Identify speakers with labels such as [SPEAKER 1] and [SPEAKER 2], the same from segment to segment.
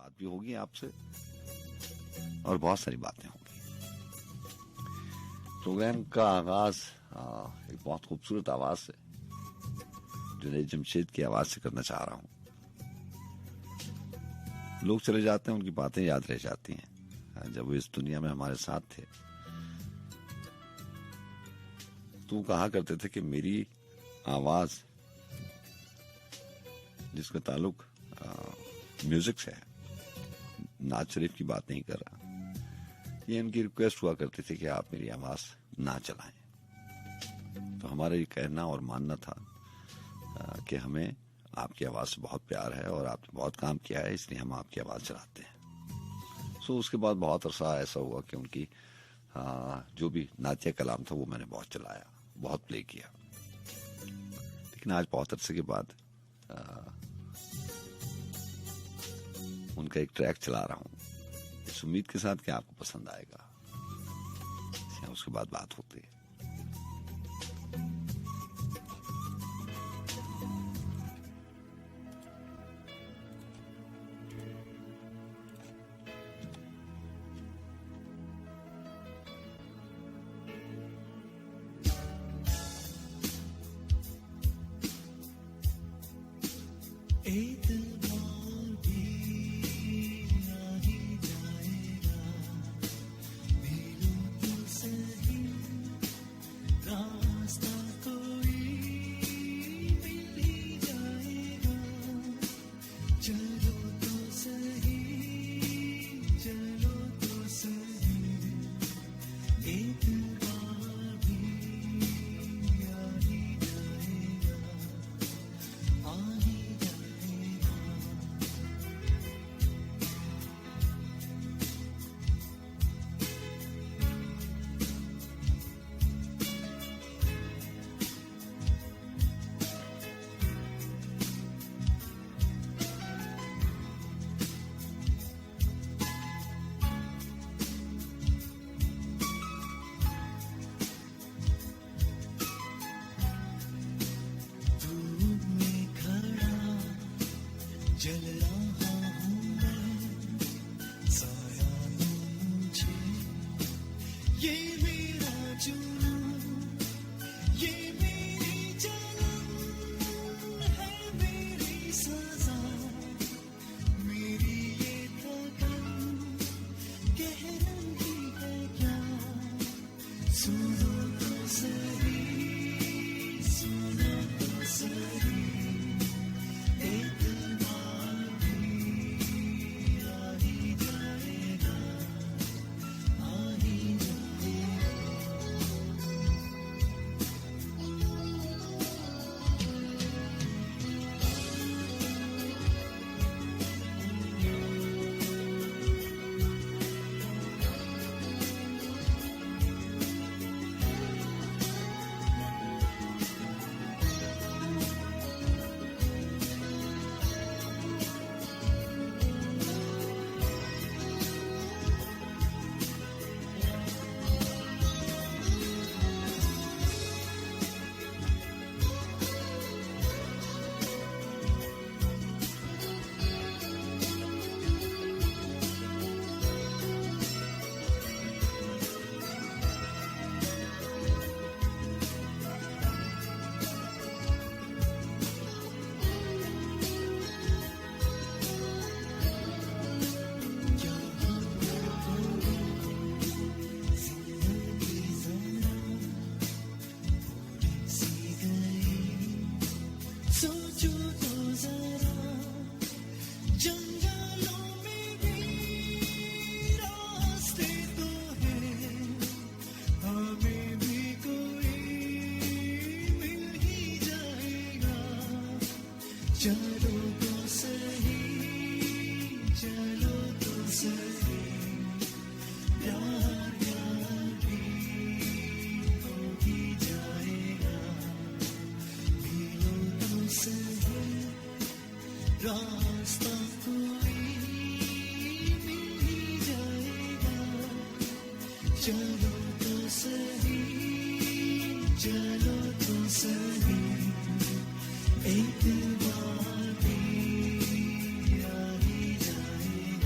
[SPEAKER 1] بات بھی ہوگی آپ سے اور بہت ساری باتیں ہوں گی. پروگرام کا آغاز ایک بہت خوبصورت آواز سے، جنید جمشید کی آواز سے کرنا چاہ رہا ہوں. لوگ چلے جاتے ہیں، ان کی باتیں یاد رہ جاتی ہیں. جب وہ اس دنیا میں ہمارے ساتھ تھے تو کہا کرتے تھے کہ میری آواز جس کا تعلق میوزک سے ہے، نعت شریف کی بات نہیں کر رہا، یہ ان کی ریکویسٹ ہوا کرتی تھی کہ آپ میری آواز نہ چلائیں. تو ہمارا یہ کہنا اور ماننا تھا کہ ہمیں آپ کی آواز سے بہت پیار ہے اور آپ نے بہت کام کیا ہے، اس لیے ہم آپ کی آواز چلاتے ہیں. سو اس کے بعد بہت عرصہ ایسا ہوا کہ ان کی جو بھی نعتیہ کلام تھا وہ میں نے بہت چلایا، بہت پلے کیا. لیکن آج بہت عرصے کے بعد ان کا ایک ٹریک چلا رہا ہوں، اس امید کے ساتھ کہ آپ کو پسند آئے گا. اس کے بعد بات ہوتی ہے.
[SPEAKER 2] ایک بار بھی آ ہی جائے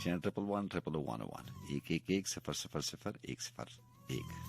[SPEAKER 1] 611-111-101 111-000-101।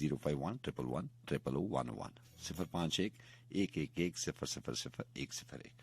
[SPEAKER 1] 051-111-000-101 051-111-000-101।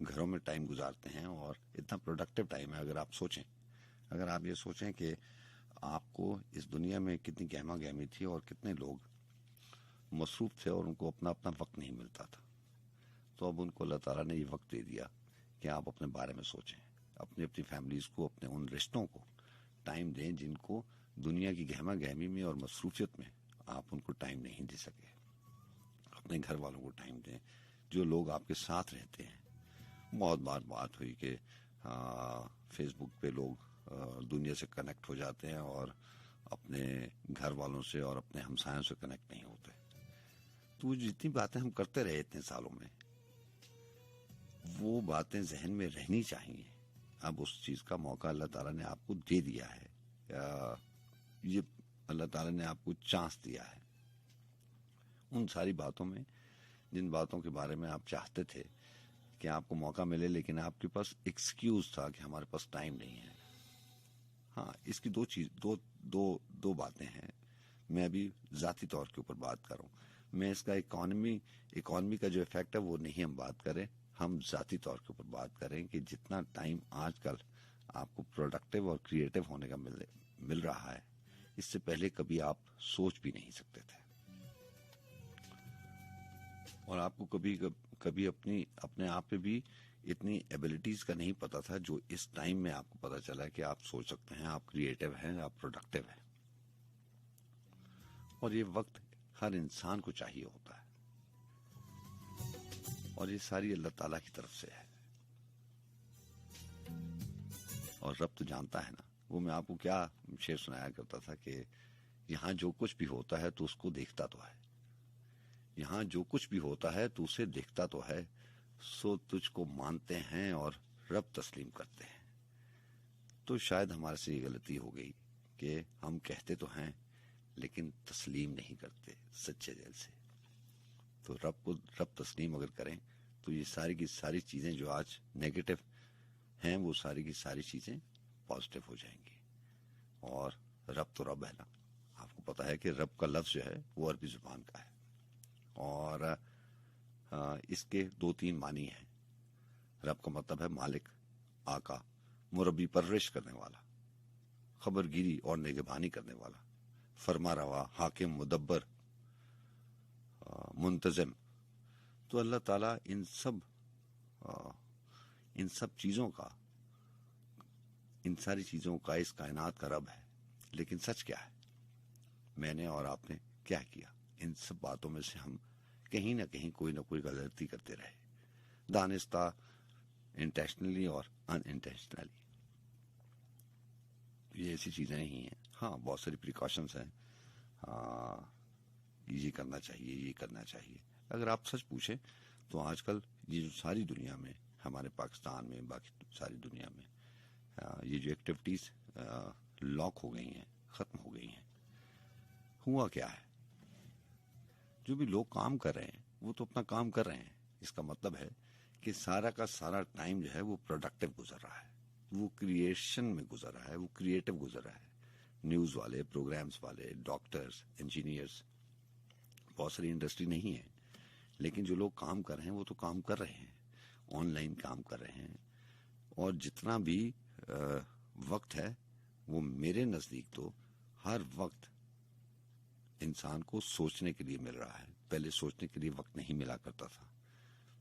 [SPEAKER 1] گھروں میں ٹائم گزارتے ہیں، اور اتنا پروڈکٹیو ٹائم ہے. اگر آپ یہ سوچیں کہ آپ کو اس دنیا میں کتنی گہما گہمی تھی اور کتنے لوگ مصروف تھے اور ان کو اپنا اپنا وقت نہیں ملتا تھا، تو اب ان کو اللہ تعالیٰ نے یہ وقت دے دیا کہ آپ اپنے بارے میں سوچیں، اپنی فیملیز کو، اپنے ان رشتوں کو ٹائم دیں جن کو دنیا کی گہما گہمی میں اور مصروفیت میں آپ ان کو ٹائم نہیں دے سکے. اپنے گھر والوں کو ٹائم دیں، جو لوگ آپ کے ساتھ رہتے ہیں. بہت بار بات ہوئی کہ فیس بک پہ لوگ دنیا سے کنیکٹ ہو جاتے ہیں اور اپنے گھر والوں سے اور اپنے ہمسایوں سے کنیکٹ نہیں ہوتے. تو جتنی باتیں ہم کرتے رہے اتنے سالوں میں، وہ باتیں ذہن میں رہنی چاہیے. اب اس چیز کا موقع اللہ تعالیٰ نے آپ کو دے دیا ہے، یہ اللہ تعالیٰ نے آپ کو چانس دیا ہے. ان ساری باتوں میں، جن باتوں کے بارے میں آپ چاہتے تھے کہ آپ کو موقع ملے، لیکن آپ کے پاس ایکسکیوز تھا کہ ہمارے پاس ٹائم نہیں ہے. ہاں، اس کی دو باتیں ہیں. میں ابھی ذاتی طور کے اوپر بات کر رہا ہوں. میں اس کا اکانومی کا جو افیکٹ ہے وہ نہیں ہم بات کریں، ہم ذاتی طور کے اوپر بات کریں کہ جتنا ٹائم آج کل آپ کو پروڈکٹیو اور کریٹیو ہونے کا مل رہا ہے، اس سے پہلے کبھی آپ سوچ بھی نہیں سکتے تھے. اور آپ کو کبھی اپنے آپ پہ بھی اتنی ایبلٹیز کا نہیں پتا تھا جو اس ٹائم میں آپ کو پتا چلا کہ آپ سوچ سکتے ہیں، آپ کریٹیو ہیں، آپ پروڈکٹیو ہیں. اور یہ وقت ہر انسان کو چاہیے ہوتا ہے، اور یہ ساری اللہ تعالیٰ کی طرف سے ہے. اور رب تو جانتا ہے نا، وہ میں آپ کو کیا شعر سنایا کرتا تھا کہ یہاں جو کچھ بھی ہوتا ہے تو اس کو دیکھتا تو ہے، یہاں جو کچھ بھی ہوتا ہے تو اسے دیکھتا تو ہے، سو تجھ کو مانتے ہیں اور رب تسلیم کرتے ہیں. تو شاید ہمارے سے یہ غلطی ہو گئی کہ ہم کہتے تو ہیں لیکن تسلیم نہیں کرتے سچے دل سے. تو رب تسلیم اگر کریں تو یہ ساری کی ساری چیزیں جو آج نیگیٹو ہیں وہ ساری کی ساری چیزیں پازیٹیو ہو جائیں گی. اور رب تو رب ہے نا، آپ کو پتا ہے کہ رب کا لفظ جو ہے وہ عربی زبان کا ہے، اور اس کے 2-3 معنی ہیں. رب کا مطلب ہے مالک، آقا، مربی، پرورش کرنے والا، خبر گیری اور نگہبانی کرنے والا، فرما روا، حاکم، مدبر، منتظم. تو اللہ تعالیٰ ان سب چیزوں کا، ان ساری چیزوں کا، اس کائنات کا رب ہے. لیکن سچ کیا ہے؟ میں نے اور آپ نے کیا کیا؟ ان سب باتوں میں سے ہم کہیں نہ کہیں کوئی نہ کوئی غلطی کرتے رہے، دانستہ، انٹینشنلی اور ان انٹینشنلی. یہ ایسی چیزیں نہیں ہیں. ہاں، بہت ساری پریکاشنز ہیں، یہ کرنا چاہیے، یہ کرنا چاہیے. اگر آپ سچ پوچھیں تو آج کل یہ جو ساری دنیا میں، ہمارے پاکستان میں، باقی ساری دنیا میں یہ جو ایکٹیویٹیز لاک ہو گئی ہیں، ختم ہو گئی ہیں. ہوا کیا ہے؟ جو بھی لوگ کام کر رہے ہیں وہ تو اپنا کام کر رہے ہیں. اس کا مطلب ہے کہ سارا کا سارا ٹائم جو ہے وہ پروڈکٹیو گزر رہا ہے، وہ کریشن میں گزر رہا ہے، وہ کریٹیو گزر رہا ہے. نیوز والے، پروگرامز والے، ڈاکٹرز، انجینئرز، بہت ساری انڈسٹری نہیں ہے، لیکن جو لوگ کام کر رہے ہیں وہ تو کام کر رہے ہیں، آن لائن کام کر رہے ہیں. اور جتنا بھی وقت ہے وہ میرے نزدیک تو ہر وقت انسان کو سوچنے کے لیے مل رہا ہے. پہلے سوچنے کے لیے وقت نہیں ملا کرتا تھا،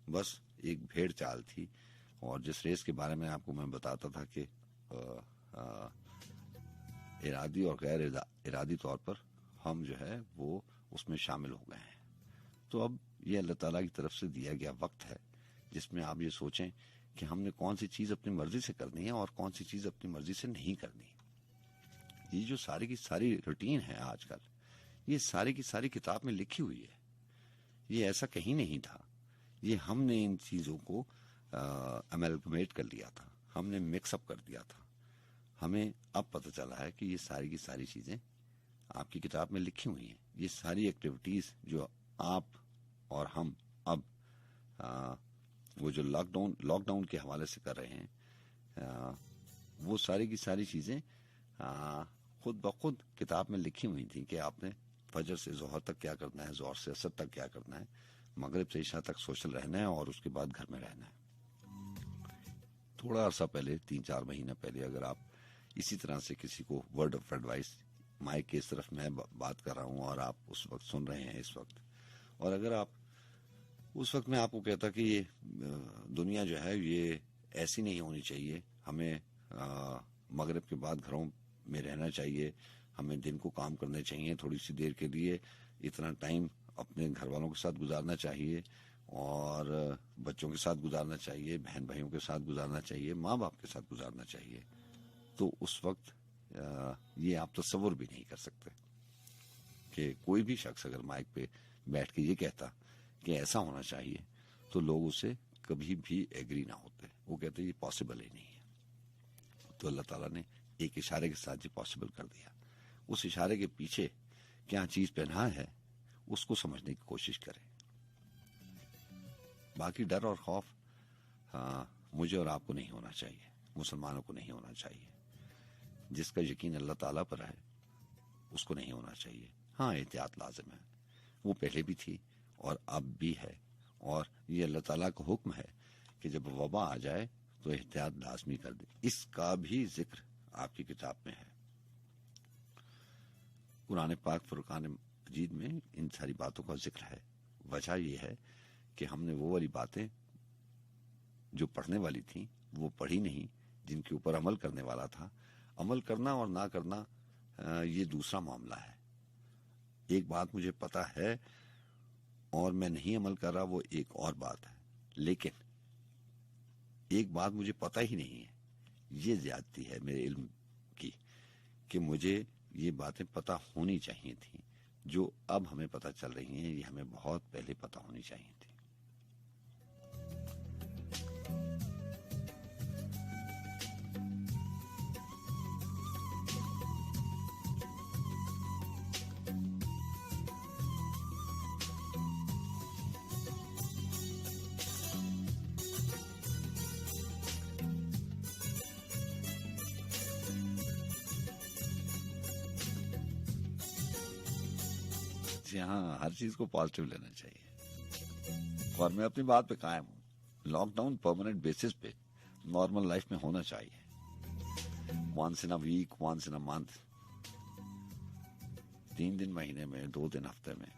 [SPEAKER 1] بس ایک بھیڑ چال تھی. اور جس ریس کے بارے میں آپ کو میں بتاتا تھا کہ ارادی اور غیر ارادی طور پر ہم جو ہے وہ اس میں شامل ہو گئے ہیں. تو اب یہ اللہ تعالیٰ کی طرف سے دیا گیا وقت ہے جس میں آپ یہ سوچیں کہ ہم نے کون سی چیز اپنی مرضی سے کرنی ہے اور کون سی چیز اپنی مرضی سے نہیں کرنی. یہ جو ساری کی ساری روٹین ہے آج کل، یہ ساری کی ساری کتاب میں لکھی ہوئی ہے. یہ ایسا کہیں نہیں تھا، یہ ہم نے ان چیزوں کو امیلگمیٹ کر لیا تھا، ہم نے مکس اپ کر دیا تھا. ہمیں اب پتہ چلا ہے کہ یہ ساری کی ساری چیزیں آپ کی کتاب میں لکھی ہوئی ہیں. یہ ساری ایکٹیویٹیز جو آپ اور ہم اب وہ جو لاک ڈاؤن کے حوالے سے کر رہے ہیں، وہ ساری کی ساری چیزیں خود بخود کتاب میں لکھی ہوئی تھیں کہ آپ نے فجر سے ظہر تک کیا کرنا ہے، ظہر سے عصر تک کیا کرنا ہے، مغرب سے عشاء تک سوشل رہنا ہے، اور اس کے بعد گھر میں رہنا ہے. تھوڑا عرصہ پہلے 3-4 مہینہ پہلے اگر آپ اسی طرح سے کسی کو ورڈ آف ایڈوائس، مائک کی طرف میں بات کر رہا ہوں اور آپ اس وقت سن رہے ہیں اس وقت، اور اگر آپ اس وقت میں آپ کو کہتا کہ یہ دنیا جو ہے یہ ایسی نہیں ہونی چاہیے، ہمیں مغرب کے بعد گھروں میں رہنا چاہیے، ہمیں دن کو کام کرنے چاہیے، تھوڑی سی دیر کے لیے اتنا ٹائم اپنے گھر والوں کے ساتھ گزارنا چاہیے اور بچوں کے ساتھ گزارنا چاہیے، بہن بھائیوں کے ساتھ گزارنا چاہیے، ماں باپ کے ساتھ گزارنا چاہیے، تو اس وقت یہ آپ تصور بھی نہیں کر سکتے کہ کوئی بھی شخص اگر مائک پہ بیٹھ کے یہ کہتا کہ ایسا ہونا چاہیے تو لوگ اسے کبھی بھی ایگری نہ ہوتے، وہ کہتے یہ پاسبل ہی نہیں ہے۔ تو اللہ تعالیٰ نے ایک اشارے کے ساتھ یہ پاسبل کر دیا۔ اس اشارے کے پیچھے کیا چیز پنہاں ہے اس کو سمجھنے کی کوشش کریں۔ باقی ڈر اور خوف مجھے اور آپ کو نہیں ہونا چاہیے، مسلمانوں کو نہیں ہونا چاہیے۔ جس کا یقین اللہ تعالیٰ پر ہے اس کو نہیں ہونا چاہیے۔ ہاں احتیاط لازم ہے، وہ پہلے بھی تھی اور اب بھی ہے، اور یہ اللہ تعالیٰ کا حکم ہے کہ جب وبا آ جائے تو احتیاط لازمی کر دے۔ اس کا بھی ذکر آپ کی کتاب میں ہے، قرآن پاک فرقان مجید میں ان ساری باتوں کا ذکر ہے۔ وجہ یہ ہے کہ ہم نے وہ والی باتیں جو پڑھنے والی تھیں وہ پڑھی نہیں، جن کے اوپر عمل کرنے والا تھا۔ عمل کرنا اور نہ کرنا یہ دوسرا معاملہ ہے۔ ایک بات مجھے پتا ہے اور میں نہیں عمل کر رہا، وہ ایک اور بات ہے، لیکن ایک بات مجھے پتا ہی نہیں ہے، یہ زیادتی ہے میرے علم کی، کہ مجھے یہ باتیں پتا ہونی چاہیے تھیں جو اب ہمیں پتا چل رہی ہیں، یہ ہمیں بہت پہلے پتا ہونی چاہیے تھی۔ جی ہاں، ہر چیز کو پازیٹیو لینا چاہیے، اور میں اپنی بات پہ قائم ہوں۔ لاک ڈاؤن پرماننٹ بیسس پہ نارمل لائف میں ہونا چاہیے، once in a week, once in a month، 3 دن مہینے میں، 2 دن ہفتے میں۔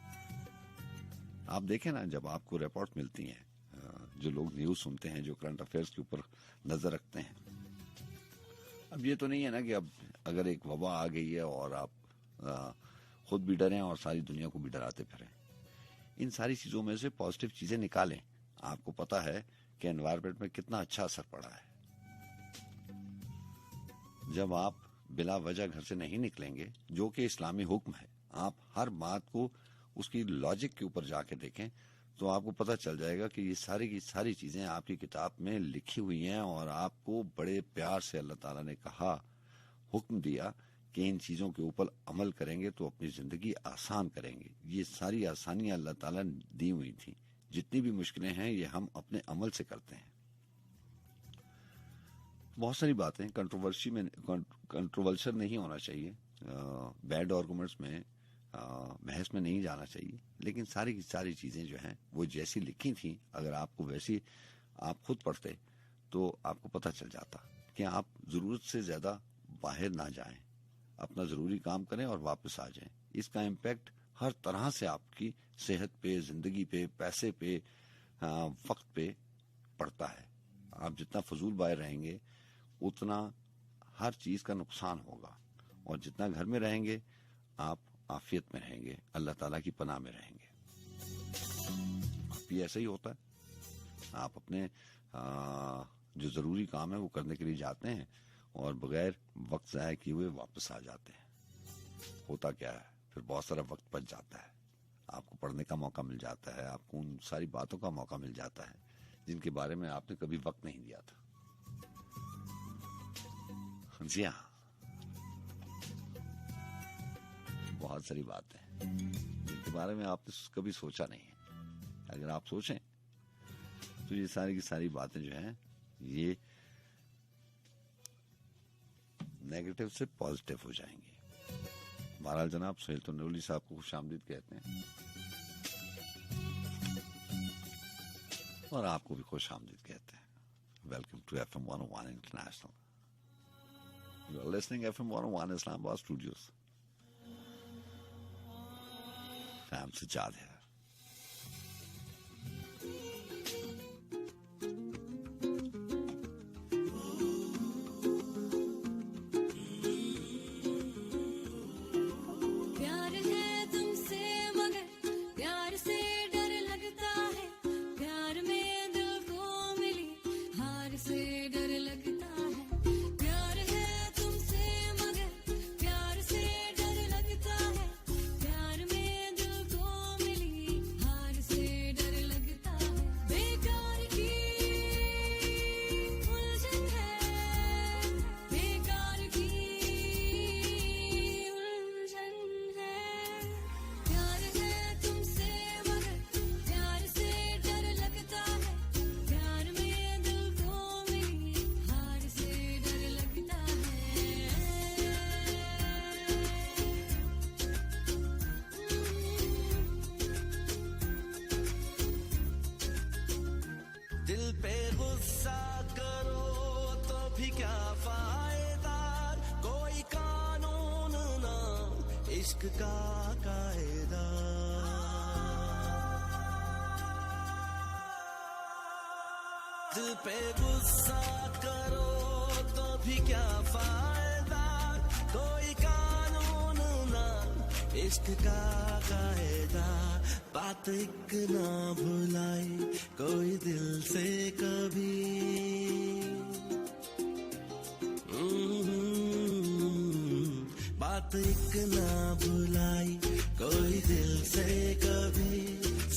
[SPEAKER 1] آپ دیکھیں نا، جب آپ کو رپورٹ ملتی ہیں، جو لوگ نیوز سنتے ہیں، جو کرنٹ افیئرس کے اوپر نظر رکھتے ہیں، اب یہ تو نہیں ہے نا کہ اب اگر ایک وبا آ گئی ہے اور آپ خود بھی ڈریں اور ساری دنیا کو بھی ڈراتے پھریں۔ ان ساری چیزوں میں سے پازیٹیو چیزیں نکالیں۔ آپ کو پتا ہے کہ انوائرمنٹ میں کتنا اچھا اثر پڑا ہے۔ جب آپ بلا وجہ گھر سے نہیں نکلیں گے، جو کہ اسلامی حکم ہے، آپ ہر بات کو اس کی لاجک کے اوپر جا کے دیکھیں تو آپ کو پتہ چل جائے گا کہ یہ ساری کی ساری چیزیں آپ کی کتاب میں لکھی ہوئی ہیں، اور آپ کو بڑے پیار سے اللہ تعالیٰ نے کہا، حکم دیا کہ ان چیزوں کے اوپر عمل کریں گے تو اپنی زندگی آسان کریں گے۔ یہ ساری آسانیاں اللہ تعالیٰ نے دی ہوئی تھیں۔ جتنی بھی مشکلیں ہیں یہ ہم اپنے عمل سے کرتے ہیں۔ بہت ساری باتیں کنٹروورشل نہیں ہونا چاہیے، بیڈ آرگومنٹس میں، بحث میں نہیں جانا چاہیے، لیکن ساری کی ساری چیزیں جو ہیں وہ جیسی لکھی تھیں، اگر آپ کو ویسی آپ خود پڑھتے تو آپ کو پتہ چل جاتا کہ آپ ضرورت سے زیادہ باہر نہ جائیں، اپنا ضروری کام کریں اور واپس آ جائیں۔ اس کا امپیکٹ ہر طرح سے آپ کی صحت پہ، زندگی پہ، پیسے پہ، وقت پہ پڑتا ہے۔ آپ جتنا فضول باہر رہیں گے اتنا ہر چیز کا نقصان ہوگا، اور جتنا گھر میں رہیں گے آپ عافیت میں رہیں گے، اللہ تعالیٰ کی پناہ میں رہیں گے۔ اب یہ ایسا ہی ہوتا ہے، آپ اپنے جو ضروری کام ہے وہ کرنے کے لیے جاتے ہیں اور بغیر وقت ضائع کیے ہوئے واپس آ جاتے ہیں۔ ہوتا کیا ہے پھر؟ بہت سارا وقت بچ جاتا ہے، آپ کو پڑھنے کا موقع مل جاتا ہے، آپ کو ان ساری باتوں کا موقع مل جاتا ہے جن کے بارے میں آپ نے کبھی وقت نہیں دیا تھا۔ جی ہاں، بہت ساری باتیں جن کے بارے میں آپ نے کبھی سوچا نہیں ہے۔ اگر آپ سوچیں تو یہ ساری کی ساری باتیں جو ہیں یہ نیگیٹو سے پازیٹیو ہو جائیں گی۔ بہرحال جناب سہیل تنولی صاحب کو خوش آمدید کہتے ہیں، اور آپ کو بھی خوش آمدید کہتے ہیں۔ welcome to FM 101 International. You are listening FM 101 Islamabad Studios. Sam Sajjad hai.
[SPEAKER 2] دل پہ غصہ کرو تو بھی کیا فائدہ، کوئی قانون نہ عشق کا قاعدہ، بات ایک نہ بھلائی کوئی دل سے کبھی، بات ایک نہ بھلائی کوئی دل سے کبھی،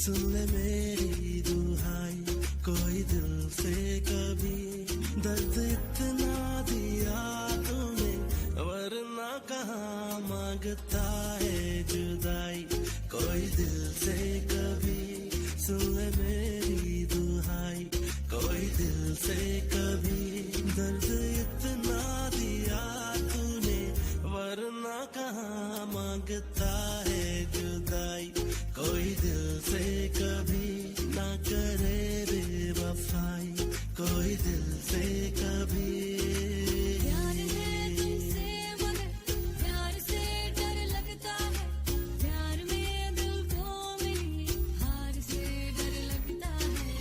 [SPEAKER 2] سن لے میری دہائی کوئی دل سے کبھی، درد اتنا دیا تم نے ورنہ کہاں مانگتا ہے جدائی، کوئی دل سے کبھی، سن لے میری دہائی کوئی دل سے کبھی، درد اتنا دیا تم نے ورنہ کہاں مانگتا ہے جدائی، کوئی دل سے کبھی نہ کرے بے وفائی، کوئی دل سے کبھی۔
[SPEAKER 3] پیار ہے تم سے مگر پیار سے ڈر لگتا ہے، پیار میں دل کو ملی ہار سے ڈر لگتا ہے،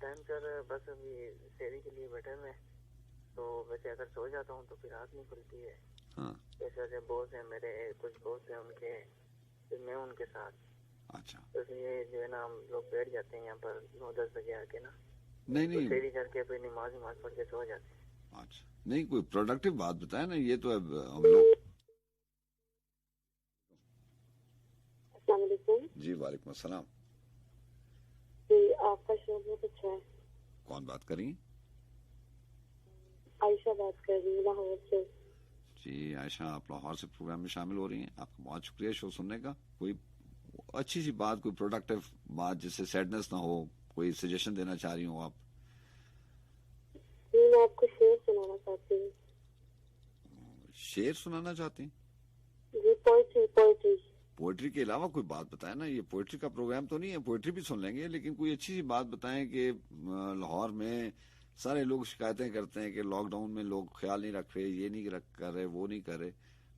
[SPEAKER 4] ٹائم سر بس ابھی شہری کے لیے بیٹھے ہوئے ہیں. تو ویسے اگر سو جاتا ہوں تو پھر آنکھ نہیں کھلتی ہے.
[SPEAKER 1] ہاں
[SPEAKER 4] جیسے بوس ہیں میرے, کچھ بوس ہیں ان کے, پھر میں ان کے ساتھ.
[SPEAKER 1] اچھا
[SPEAKER 4] تو اس لیے جو ہے نا ہم لوگ بیٹھ جاتے ہیں یہاں پر 9-10 بجے آ کے نا,
[SPEAKER 1] نہیں
[SPEAKER 4] تو
[SPEAKER 1] نہیں
[SPEAKER 4] شہری کر کے پھر نماز پڑھ کے سو جاتے ہیں.
[SPEAKER 1] اچھا نہیں کوئی پروڈکٹیو بات بتائیں نا, یہ تو اب ہم لوگ.
[SPEAKER 5] السلام علیکم.
[SPEAKER 1] جی وعلیکم السلام.
[SPEAKER 5] جی آپ کا شو بہت اچھا ہے.
[SPEAKER 1] کون بات کر رہی ہیں؟
[SPEAKER 5] عائشہ بات کر رہی ہوں لاہور سے.
[SPEAKER 1] جی عائشہ آپ لاہور سے پروگرام میں شامل ہو رہی ہیں, آپ کا بہت شکریہ شو سننے کا. کوئی اچھی سی بات, کوئی پروڈکٹیو بات جس سے سیڈنس نہ ہو, کوئی سجیشن دینا چاہ رہی ہوں آپ؟
[SPEAKER 5] جی میں آپ کو شعر سنانا چاہتی ہوں.
[SPEAKER 1] شعر سنانا چاہتے ہیں؟
[SPEAKER 5] جی پوئٹری.
[SPEAKER 1] پوئٹری کے علاوہ کوئی بات بتائیں نا, یہ پوئٹری کا پروگرام تو نہیں ہے, پوئٹری بھی سن لیں گے, لیکن کوئی اچھی سی بات بتائیں کہ لاہور میں سارے لوگ شکایتیں کرتے ہیں کہ لاک ڈاؤن میں لوگ خیال نہیں رکھ رہے, یہ نہیں کر رہے, وہ نہیں کر رہے.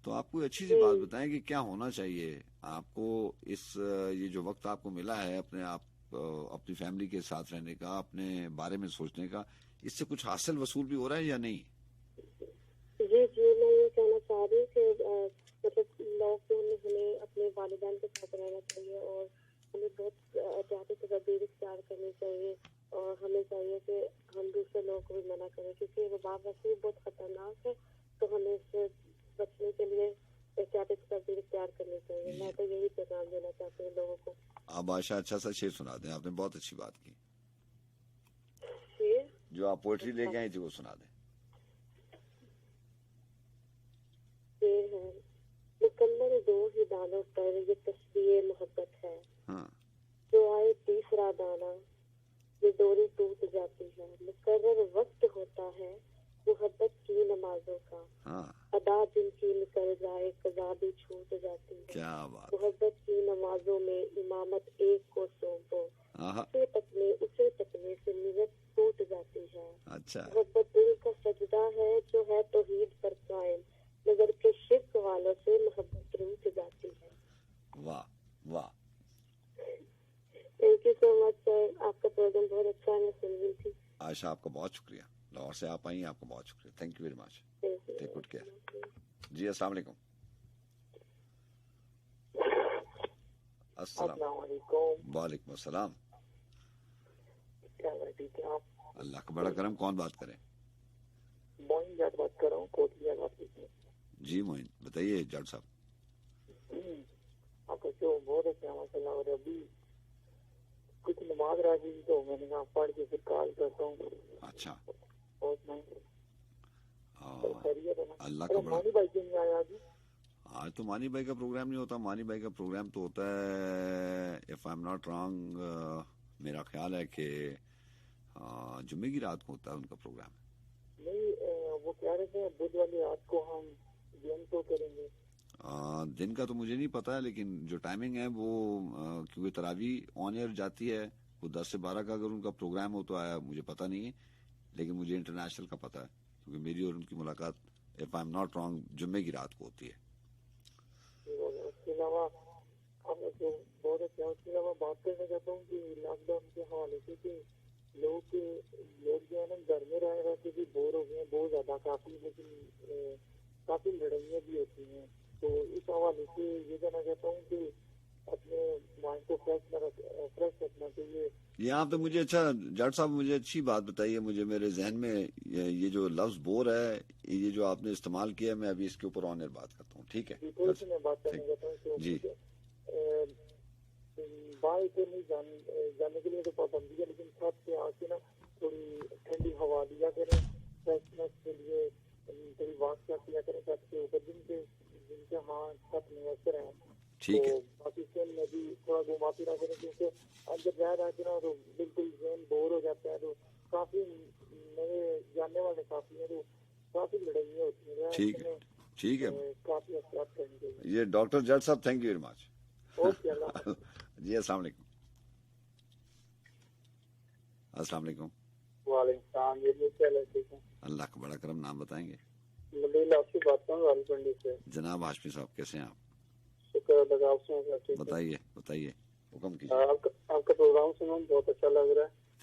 [SPEAKER 1] تو آپ کوئی اچھی سی بات بتائیں کہ کیا ہونا چاہیے آپ کو, اس یہ جو وقت آپ کو ملا ہے اپنی فیملی کے ساتھ رہنے کا, اپنے بارے میں سوچنے کا, اس سے کچھ حاصل وصول بھی ہو رہا ہے یا نہیں؟
[SPEAKER 5] جی میں یہ کہنا چاہ رہی ہوں کہ مطلب لاک ڈاؤن میں ہمیں اپنے والدین کے ساتھ رہنا چاہیے اور ہمیں بہت احتیاطی تدابیر اختیار کرنی چاہیے, اور ہمیں چاہیے کہ ہم دوسرے لوگوں کو بھی منع کریں کیونکہ وہ وبا ویسے بھی بہت خطرناک ہے. تو ہمیں اس سے بچنے کے لیے احتیاطی تدابیر اختیار کرنی چاہیے. میں تو یہی پیغام دینا چاہتی ہوں لوگوں کو.
[SPEAKER 1] آپ عائشہ اچھا سا شعر سنا دیں, آپ نے بہت اچھی بات کی.
[SPEAKER 5] شعر
[SPEAKER 1] جو آپ پوئٹری لے کے آئی تھی وہ سنا دیں.
[SPEAKER 5] شعر ہے, مکمل دو ہی دانوں پر یہ تشبیہ محبت ہے,
[SPEAKER 1] ہاں
[SPEAKER 5] جو آئے تیسرا دانہ یہ ڈوری ٹوٹ جاتی ہے. مقرر وقت ہوتا ہے محبت کی نمازوں کا,
[SPEAKER 1] ہاں
[SPEAKER 5] ادا جن کی نکل جائے قضا بھی چھوٹ جاتی ہے.
[SPEAKER 1] کیا بات.
[SPEAKER 5] محبت کی نمازوں میں امامت ایک کو سونپو, اسے تکنے سے نیت ٹوٹ جاتی ہے.
[SPEAKER 1] اچھا
[SPEAKER 5] محبت دل کا سجدہ ہے جو ہے توحید پر قائم, مگر کے شرک والوں سے محبت روٹ جاتی ہے.
[SPEAKER 1] واہ واہ.
[SPEAKER 5] تھینک یو سو مچ سر, آپ کا پروگرام بہت اچھا ہے, میں سن رہی تھی.
[SPEAKER 1] عائشہ آپ کا بہت شکریہ, لاہور سے آپ آئی ہیں, آپ کا بہت شکریہ. Thank you very much. Take good care. جی السلام علیکم.
[SPEAKER 4] السلام علیکم.
[SPEAKER 1] وعلیکم السلام.
[SPEAKER 4] کیا ٹھیک ہے آپ؟
[SPEAKER 1] اللہ کا بڑا کرم. کون بات کریں؟
[SPEAKER 4] موئن جٹ بات کر رہا ہوں, کوٹلیا بات کی.
[SPEAKER 1] جی معین بتائیے جٹ صاحب.
[SPEAKER 4] آپ کا شو بہت اچھا ہے ماشاء اللہ. اور ابھی کچھ نماز رہ گئی تو میں نے کہا پڑھ کے پھر کال کرتا ہوں.
[SPEAKER 1] اچھا
[SPEAKER 4] بہت
[SPEAKER 1] اللہ کا بڑا.
[SPEAKER 4] مانی بھائی کیوں نہیں آیا ابھی؟
[SPEAKER 1] آج تو مانی بھائی کا پروگرام نہیں ہوتا. مانی بھائی کا پروگرام تو ہوتا ہے, if I am not wrong, میرا خیال ہے کہ جمعے کی رات کو ہوتا ہے ان کا پروگرام.
[SPEAKER 4] نہیں وہ کہہ رہے تھے بدھ والی رات کو ہم گیم تو کریں گے.
[SPEAKER 1] دن کا تو مجھے نہیں پتا ہے, لیکن جو ٹائمنگ ہے وہ کیونکہ تراویح آن ایئر جاتی ہے, وہ 10 سے 12 کا اگر ان کا پروگرام ہو تو آیا مجھے پتا نہیں ہے, لیکن مجھے انٹرنیشنل کا پتا ہے کیونکہ میری اور ان کی ملاقات if I am not wrong جمعے کی رات کو ہوتی ہے.
[SPEAKER 4] اس کے علاوہ بہت اچھا. اس کے علاوہ بات کرنا چاہتا ہوں کہ لاک ڈاؤن کے حوالے سے کہ لوگ جو ہے نا گھر میں رہ رہے بھی بور ہو گئے ہیں بہت زیادہ کافی, لیکن کافی لڑائیاں بھی ہوتی ہیں. تو اس حوالے سے یہ کہنا چاہتا ہوں کہ اپنے مائنڈ کو فریش رکھنا چاہیے.
[SPEAKER 1] یہاں پہ مجھے اچھا جٹ صاحب مجھے اچھی بات بتائیے. مجھے میرے ذہن میں یہ جو لفظ بور ہے, یہ جو آپ نے استعمال کیا, میں ابھی اس کے اوپر آن ایئر بات کرتا ہوں. ٹھیک ہے
[SPEAKER 4] تھوڑی سی میں بات کرنا چاہتا ہوں.
[SPEAKER 1] جی
[SPEAKER 4] باہر تو نہیں جانے کے لیے تو پابندی ہے, لیکن چھت پہ آ کے نا تھوڑی ٹھنڈی ہوا دیا کریں, فریشنس کے لیے تھوڑی واک کیا کریں چھت کے اوپر, جن کے ہاں چھت میسر ہیں.
[SPEAKER 1] ٹھیک ہے.
[SPEAKER 4] باقی ذہن میں بھی تھوڑا گھما پھرا کریں, کیونکہ اندر رہ کے نا تو بالکل ذہن بور ہو جاتا ہے. تو کافی میرے جاننے والے کافی ہیں, تو کافی لڑائیاں ہوتی ہیں.
[SPEAKER 1] ٹھیک ہے
[SPEAKER 4] کافی احتیاط کرنی چاہیے.
[SPEAKER 1] یہ ڈاکٹر جٹ صاحب thank you very much.
[SPEAKER 4] Okay اللہ.
[SPEAKER 1] جی السلام علیکم. السلام علیکم.
[SPEAKER 4] وعلیکم السلام.
[SPEAKER 1] اللہ کا بڑا کرم. نام بتائیں گے؟
[SPEAKER 4] ملیل آپ سے بات کروں راول پنڈی سے.
[SPEAKER 1] جناب ہاشمی صاحب کیسے ہیں آپ؟
[SPEAKER 4] شکر اللہ آپ سے.
[SPEAKER 1] بتائیے حکم کیجیے.
[SPEAKER 4] آپ کا پروگرام سنا بہت اچھا لگ رہا ہے.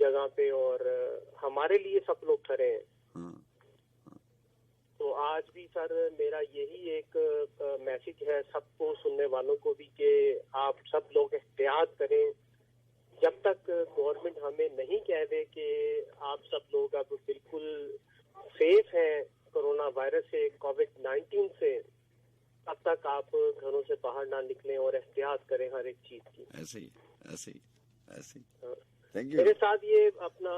[SPEAKER 6] جگہ پہ اور ہمارے لیے سب لوگ کھڑے ہیں.
[SPEAKER 1] ہاں
[SPEAKER 6] تو آج بھی سر میرا یہی ایک میسج ہے سب کو, سننے والوں کو بھی, کہ آپ سب لوگ احتیاط کریں. جب تک گورنمنٹ ہمیں نہیں کہہ دے کہ آپ سب لوگ اب بالکل سیف ہیں کرونا وائرس سے, کووڈ-19 سے, تب تک آپ گھروں سے باہر نہ نکلیں اور احتیاط کریں ہر ایک چیز کی.
[SPEAKER 1] ایسے ہی تھینک یو.
[SPEAKER 6] میرے ساتھ یہ اپنا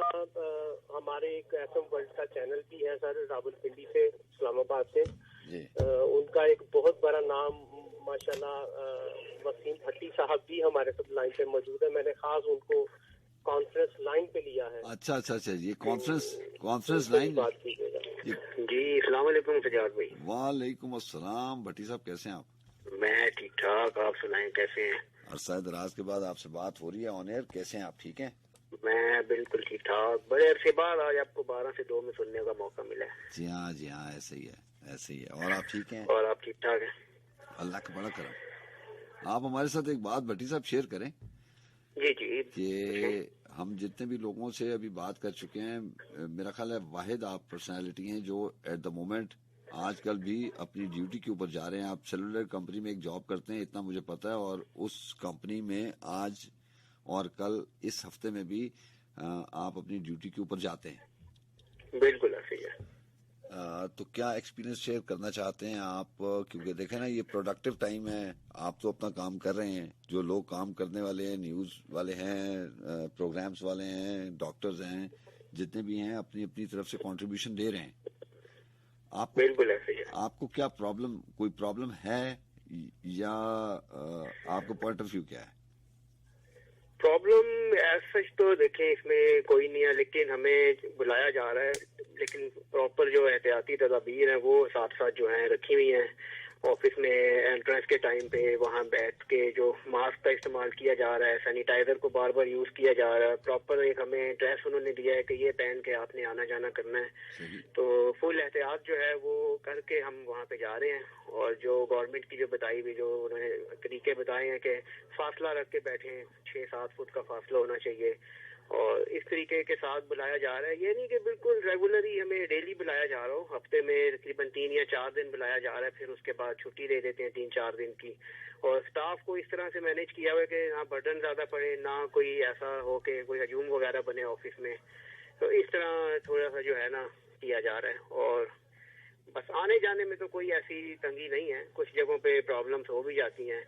[SPEAKER 6] ہمارے ایک ایف ایم ورلڈ کا چینل بھی ہے سر, راولپنڈی سے, اسلام آباد سے.
[SPEAKER 1] جی
[SPEAKER 6] ان کا ایک بہت بڑا نام ماشاءاللہ وسیم بھٹی صاحب بھی ہمارے ساتھ لائن پہ موجود ہے. میں نے خاص ان کو کانفرنس لائن پہ لیا ہے.
[SPEAKER 1] اچھا یہ کانفرنس لائن.
[SPEAKER 6] بات کیجیے گا.
[SPEAKER 7] جی السلام علیکم سجاد بھائی.
[SPEAKER 1] وعلیکم السلام بھٹی صاحب, کیسے ہیں آپ؟
[SPEAKER 7] میں ٹھیک ٹھاک, آپ سنائیں کیسے ہیں؟
[SPEAKER 1] عرصہ دراز کے بعد آپ سے بات ہو رہی ہے آن ایئر, کیسے ہیں آپ؟ ٹھیک ہیں؟
[SPEAKER 7] میں بالکل ٹھیک ٹھاک. بڑے عرصے بعد آج آپ کو 12 سے 2 میں سننے کا موقع ملا ہے.
[SPEAKER 1] جی ہاں ایسے ہی ہے. اور آپ ٹھیک ہیں؟
[SPEAKER 7] اور آپ ٹھیک ٹھاک ہیں؟
[SPEAKER 1] اللہ کا بڑا کرم. آپ ہمارے ساتھ ایک بات بھٹی صاحب شیئر کریں.
[SPEAKER 7] جی
[SPEAKER 1] کہ ہم جتنے بھی لوگوں سے ابھی بات کر چکے ہیں, میرا خیال ہے واحد آپ پرسنالٹی ہیں جو ایٹ دا مومنٹ آج کل بھی اپنی ڈیوٹی کے اوپر جا رہے ہیں. آپ سیلولر کمپنی میں ایک جاب کرتے ہیں, اتنا مجھے پتا ہے, اور اس کمپنی میں آج اور کل اس ہفتے میں بھی آپ اپنی ڈیوٹی کے اوپر جاتے ہیں.
[SPEAKER 7] بالکل ایسے ہی ہے.
[SPEAKER 1] تو کیا ایکسپیرینس شیئر کرنا چاہتے ہیں آپ؟ کیونکہ دیکھیں نا, یہ پروڈکٹیو ٹائم ہے, آپ تو اپنا کام کر رہے ہیں, جو لوگ کام کرنے والے ہیں, نیوز والے ہیں, پروگرامز والے ہیں, ڈاکٹرز ہیں, جتنے بھی ہیں اپنی اپنی طرف سے کنٹریبیوشن دے رہے ہیں. آپ
[SPEAKER 7] بالکل ایسے ہی ہے.
[SPEAKER 1] آپ کو کیا کوئی پرابلم ہے, یا آپ کا پوائنٹ آف ویو کیا ہے؟
[SPEAKER 7] پرابلم ایز سچ تو دیکھیں اس میں کوئی نہیں ہے, لیکن ہمیں بلایا جا رہا ہے, لیکن پراپر جو احتیاطی تدابیر ہیں وہ ساتھ ساتھ جو ہیں رکھی ہوئی ہیں. آفس میں انٹرنس کے ٹائم پہ وہاں بیٹھ کے جو ماسک کا استعمال کیا جا رہا ہے, سینیٹائزر کو بار بار یوز کیا جا رہا ہے, پراپر ایک ہمیں ڈریس انہوں نے دیا ہے کہ یہ پہن کے آپ نے آنا جانا کرنا ہے. تو فل احتیاط جو ہے وہ کر کے ہم وہاں پہ جا رہے ہیں. اور جو گورنمنٹ کی جو بتائی ہوئی جو انہوں نے طریقے بتائے ہیں کہ فاصلہ رکھ کے بیٹھیں, 6-7 فٹ کا فاصلہ ہونا چاہیے, اور اس طریقے کے ساتھ بلایا جا رہا ہے. یہ نہیں کہ بالکل ریگولرلی ہمیں ڈیلی بلایا جا رہا ہو, ہفتے میں تقریباً 3 یا 4 دن بلایا جا رہا ہے, پھر اس کے بعد چھٹی دے دیتے ہیں 3-4 دن کی. اور اسٹاف کو اس طرح سے مینیج کیا ہوا ہے کہ نہ برڈن زیادہ پڑے, نہ کوئی ایسا ہو کہ کوئی ہجوم وغیرہ بنے آفس میں. تو اس طرح تھوڑا سا جو ہے نا کیا جا رہا ہے. اور بس آنے جانے میں تو کوئی ایسی تنگی نہیں ہے. کچھ جگہوں پہ پرابلمس ہو بھی جاتی ہیں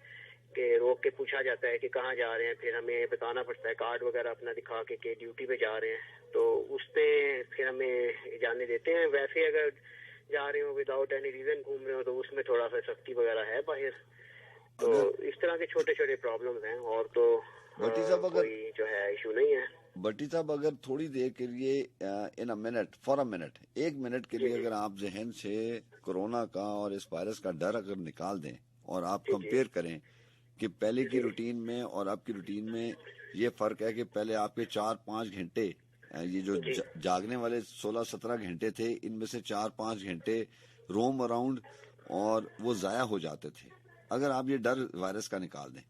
[SPEAKER 7] کہ روک کے پوچھا جاتا ہے کہ کہاں جا رہے ہیں, پھر ہمیں بتانا پڑتا ہے کارڈ وغیرہ اپنا دکھا کے کہ ڈیوٹی پہ جا رہے ہیں, تو اس پہ پھر ہمیں جانے دیتے ہیں. ویسے اگر جا رہے ہوں وداؤٹ اینی ریزن گھوم رہے ہوں تو اس میں تھوڑا سا سختی وغیرہ ہے باہر. تو اس طرح کے چھوٹے چھوٹے پرابلمز ہیں, اور تو کوئی جو ہے ایشو نہیں ہے.
[SPEAKER 1] بٹی صاحب اگر تھوڑی دیر کے لیے فار اے منٹ 1 منٹ کے لیے اگر آپ ذہن سے کورونا کا اور اس وائرس کا ڈر اگر نکال دیں اور آپ کمپیئر کریں کہ پہلے کی روٹین میں اور اب کی روٹین میں یہ فرق ہے کہ پہلے آپ کے 4-5 گھنٹے, یہ جو جاگنے والے 16-17 گھنٹے تھے, ان میں سے 4-5 گھنٹے روم اراؤنڈ اور وہ ضائع ہو جاتے تھے. اگر آپ یہ ڈر وائرس کا نکال دیں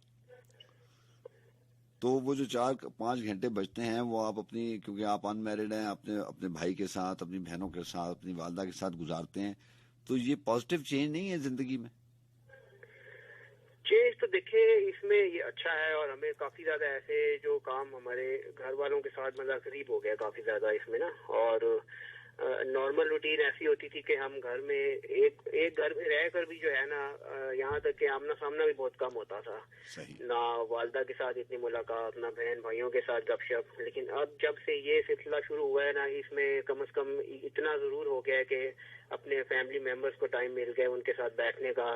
[SPEAKER 1] تو وہ جو 4-5 گھنٹے بچتے ہیں وہ آپ اپنی, کیونکہ آپ ان میرڈ ہیں, اپنے بھائی کے ساتھ, اپنی بہنوں کے ساتھ, اپنی والدہ کے ساتھ گزارتے ہیں, تو یہ پازیٹیو چینج نہیں ہے زندگی میں؟
[SPEAKER 7] چینج تو دیکھیں اس میں یہ اچھا ہے, اور ہمیں کافی زیادہ ایسے جو کام ہمارے گھر والوں کے ساتھ مطلب قریب ہو گیا کافی زیادہ اس میں نا. اور نارمل روٹین ایسی ہوتی تھی کہ ہم گھر میں ایک گھر میں رہ کر بھی جو ہے نا, یہاں تک کہ آمنا سامنا بھی بہت کم ہوتا تھا. نہ والدہ کے ساتھ اتنی ملاقات, نہ بہن بھائیوں کے ساتھ گپ شپ. لیکن اب جب سے یہ سلسلہ شروع ہوا ہے نا, اس میں کم از کم اتنا ضرور ہو گیا ہے کہ اپنے فیملی ممبرس کو ٹائم مل گیا ان کے ساتھ بیٹھنے کا,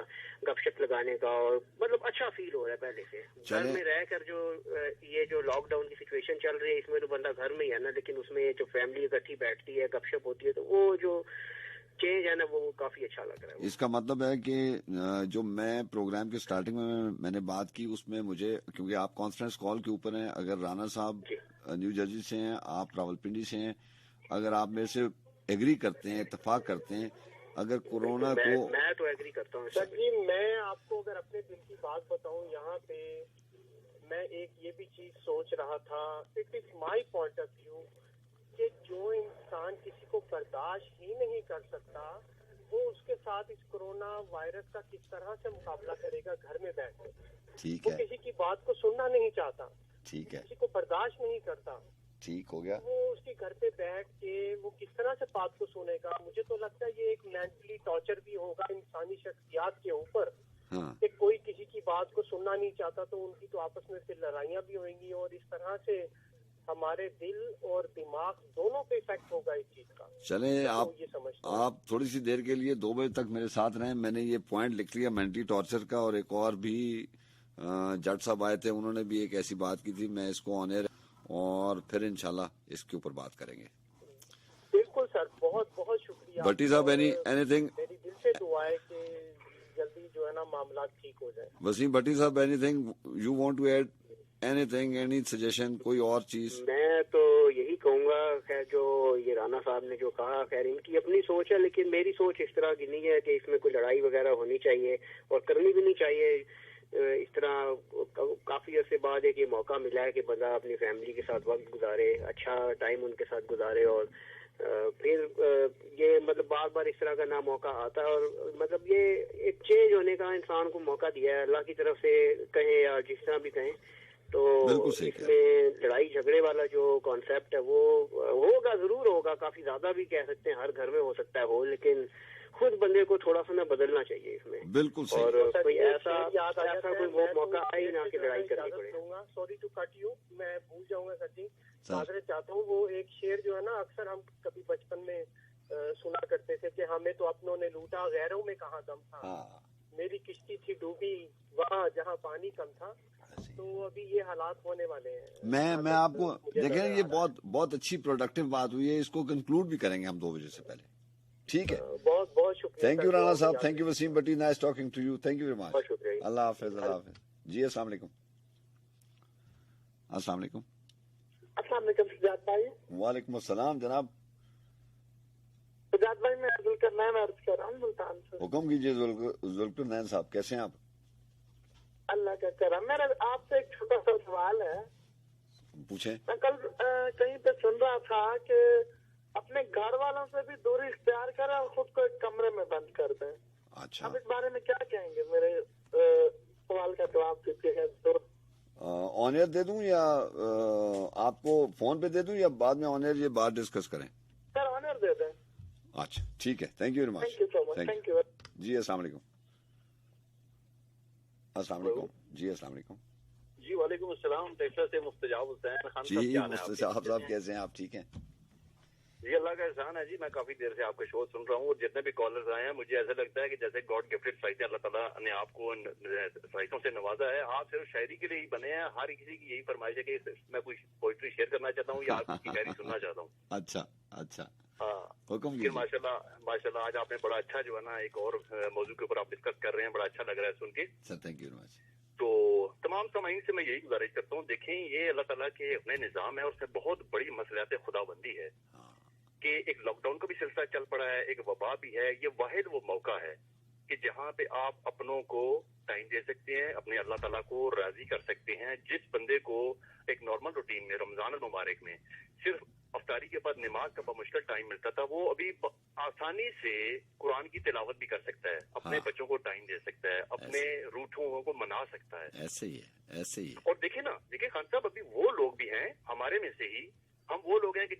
[SPEAKER 7] گپ شپ لگانے کا, اور مطلب اچھا فیل ہو رہا ہے پہلے سے. گھر میں رہ کر جو لاک ڈاؤن کی سچویشن چل رہی ہے اس میں تو بندہ گھر میں ہی ہے نا, لیکن اس میں جو فیملی اکٹھی بیٹھتی ہے, گپ شپ ہوتی ہے, تو وہ جو چینج ہے نا وہ کافی اچھا لگ رہا ہے.
[SPEAKER 1] اس کا مطلب ہے کہ جو میں پروگرام کے سٹارٹنگ میں نے بات کی اس میں مجھے, کیونکہ آپ کانفرنس کال کے اوپر ہیں, اگر رانا صاحب نیو جرسی سے ہیں, آپ راولپنڈی سے ہیں, اگر آپ میرے سے ایگری کرتے ہیں, اتفاق کرتے ہیں, اگر کورونا کو,
[SPEAKER 7] میں تو ایگری کرتا ہوں
[SPEAKER 6] سر جی. میں آپ کو اگر اپنے دل کی بات بتاؤں, یہاں پہ میں ایک یہ بھی چیز سوچ رہا تھا, it is my point of view, کہ جو انسان کسی کو برداشت ہی نہیں کر سکتا وہ اس کے ساتھ اس کرونا وائرس کا کس طرح سے مقابلہ کرے گا گھر میں بیٹھ کے.
[SPEAKER 1] ٹھیک
[SPEAKER 6] وہ
[SPEAKER 1] ہے,
[SPEAKER 6] کسی کی بات کو سننا نہیں چاہتا,
[SPEAKER 1] ٹھیک ہے,
[SPEAKER 6] کسی کو برداشت نہیں کرتا,
[SPEAKER 1] ٹھیک ہو گیا.
[SPEAKER 6] وہ اس کے گھر پہ بیٹھ کے وہ کس طرح سے بات کو سنے گا. مجھے تو لگتا ہے یہ ایک مینٹلی ٹارچر بھی ہوگا انسانی شخصیات کے اوپر,
[SPEAKER 1] ہاں
[SPEAKER 6] کہ کوئی کسی کی بات کو سننا نہیں چاہتا تو ان کی تو آپس میں پھر لڑائیاں بھی ہوئیں گی, اور اس طرح سے ہمارے دل اور دماغ دونوں پہ افیکٹ ہوگا اس چیز کا.
[SPEAKER 1] چلیں
[SPEAKER 6] تو یہ سمجھتا ہوں.
[SPEAKER 1] آپ تھوڑی سی دیر کے لیے 2 بجے تک میرے ساتھ رہیں. میں نے یہ پوائنٹ لکھ لیا مینٹلی ٹارچر کا, اور ایک اور بھی جٹ صاحب آئے تھے, انہوں نے بھی ایک ایسی بات کی تھی. میں اس کو آن ایئر اور پھر انشاءاللہ اس کے اوپر بات کریں گے.
[SPEAKER 6] بالکل سر, بہت بہت شکریہ.
[SPEAKER 1] بٹی صاحب اینی تھنگ,
[SPEAKER 6] میری دل سے دعا ہے کہ جلدی جو ہے نا معاملات ٹھیک ہو جائے.
[SPEAKER 1] Wasim Bhatti sahib anything you want to add anything, anything, کوئی اور چیز؟
[SPEAKER 8] میں تو یہی کہوں گا, خیر جو یہ رانا صاحب نے جو کہا, خیر ان کی اپنی سوچ ہے, لیکن میری سوچ اس طرح کی نہیں ہے کہ اس میں کوئی لڑائی وغیرہ ہونی چاہیے اور کرنی بھی نہیں چاہیے. اس طرح کافی عرصے بعد ایک یہ موقع ملا ہے کہ بندہ اپنی فیملی کے ساتھ وقت گزارے, اچھا ٹائم ان کے ساتھ گزارے, اور پھر یہ مطلب بار بار اس طرح کا نہ موقع آتا ہے, اور مطلب یہ ایک چینج ہونے کا انسان کو موقع دیا ہے اللہ کی طرف سے کہیں یا جس طرح بھی کہیں. تو اس میں لڑائی جھگڑے والا جو کانسیپٹ ہے وہ ہوگا, ضرور ہوگا, کافی زیادہ بھی کہہ سکتے ہیں, ہر گھر میں ہو سکتا ہے ہو, لیکن خود بندے کو تھوڑا سا نہ بدلنا چاہیے اس میں.
[SPEAKER 1] بالکل صحیح.
[SPEAKER 8] اور کوئی ایسا کوئی وہ موقع آئے نہ کہ لڑائی کرنی پڑے.
[SPEAKER 6] سوری ٹو کٹ یو, میں بھول جاؤں گا سر جی, معذرت چاہتا ہوں. وہ ایک شعر جو ہے نا اکثر ہم کبھی بچپن میں سنا کرتے تھے کہ ہمیں تو اپنوں نے لوٹا غیروں میں کہاں دم تھا, میری کشتی تھی ڈوبی وہاں جہاں پانی کم تھا. تو ابھی یہ حالات ہونے والے ہیں.
[SPEAKER 1] میں آپ کو دیکھیں, یہ بہت اچھی پروڈکٹیو بات ہوئی ہے, اس کو کنکلوڈ بھی کریں گے ہم 2 بجے سے پہلے. ٹھیک ہے,
[SPEAKER 6] بہت بہت شکریہ.
[SPEAKER 1] تھینک یو رانا صاحب, تھینک یو وسیم بٹی, nice talking to you, thank you very
[SPEAKER 6] بہت
[SPEAKER 1] مچ.
[SPEAKER 6] شکریہ.
[SPEAKER 1] اللہ حافظ, اللہ حافظ. جی السلام علیکم. السلام علیکم.
[SPEAKER 9] السلام علیکم سجاد بھائی.
[SPEAKER 1] وعلیکم السلام جناب.
[SPEAKER 9] سجاد بھائی میں ذوالقرنین عرض کر رہا ہوں ملتان سے.
[SPEAKER 1] حکم کیجیے ذوالقرنین صاحب, کیسے ہیں آپ؟
[SPEAKER 9] اللہ کا کرم. میرا آپ سے ایک چھوٹا سا سوال ہے.
[SPEAKER 1] پوچھیں.
[SPEAKER 9] میں کل کہیں پہ سن رہا تھا کہ اپنے گھر والوں سے بھی دوری اختیار کریں اور خود کو ایک کمرے میں بند کر دیں.
[SPEAKER 1] اچھا,
[SPEAKER 9] آپ اس بارے میں کیا کہیں گے؟ میرے سوال کا جواب دیتے ہیں.
[SPEAKER 1] آن ایئر دے دوں یا آپ کو فون پہ دے دوں, یا بعد میں آن ایئر یہ بات ڈسکس کریں؟
[SPEAKER 9] سر آن ایئر دے دیں.
[SPEAKER 1] اچھا ٹھیک ہے, thank you very much.
[SPEAKER 9] Thank you so much. Thank you.
[SPEAKER 1] جی السلام علیکم. السلام علیکم. جی السلام علیکم.
[SPEAKER 10] جی وعلیکم السلام. ٹیکساس سے مستجاب حسین خان
[SPEAKER 1] جی مستجاب صاحب کیسے ہیں آپ؟ ٹھیک ہیں
[SPEAKER 10] جی, اللہ کا احسان ہے جی. میں کافی دیر سے آپ کا شو سن رہا ہوں, اور جتنے بھی کالرز آئے ہیں مجھے ایسا لگتا ہے کہ جیسے گاڈ گفٹڈ صلاحیتیں اللہ تعالیٰ نے آپ کو صلاحیتوں سے نوازا ہے. آپ صرف شاعری کے لیے ہی بنے ہیں. ہر کسی کی یہی فرمائش ہے کہ میں کوئی پوئٹری شیئر کرنا چاہتا ہوں یا آپ کی شاعری سننا چاہتا ہوں.
[SPEAKER 1] اچھا اچھا,
[SPEAKER 10] ہاں
[SPEAKER 1] حکم.
[SPEAKER 10] ماشاء اللہ آج آپ نے بڑا اچھا جو ہے نا ایک اور موضوع کے اوپر آپ ڈسکس کر رہے ہیں, بڑا اچھا لگ رہا ہے سن کے.
[SPEAKER 1] سر تھینک یو ویری مچ.
[SPEAKER 10] تو تمام سامعین سے میں یہی گزارش کرتا ہوں, دیکھیں یہ اللہ تعالیٰ کے اپنے نظام ہے, اور اس میں بہت بڑی مسئلات خدا بندی ہے کہ ایک لاک ڈاؤن کا بھی سلسلہ چل پڑا ہے, ایک وبا بھی ہے. یہ واحد وہ موقع ہے کہ جہاں پہ آپ اپنوں کو ٹائم دے سکتے ہیں, اپنے اللہ تعالیٰ کو راضی کر سکتے ہیں. جس بندے کو ایک نارمل روٹین میں رمضان المبارک میں صرف افطاری کے بعد نماز کا بمشکل ٹائم ملتا تھا, وہ ابھی آسانی سے قرآن کی تلاوت بھی کر سکتا ہے, اپنے بچوں کو ٹائم دے سکتا ہے, اپنے روٹھوں کو منا سکتا ہے.
[SPEAKER 1] ایسے ہی ہے, ایسے ہی.
[SPEAKER 10] اور دیکھیں خان صاحب, ابھی وہ لوگ بھی ہیں ہمارے میں سے ہی, ہم وہ لوگ ہیں کہ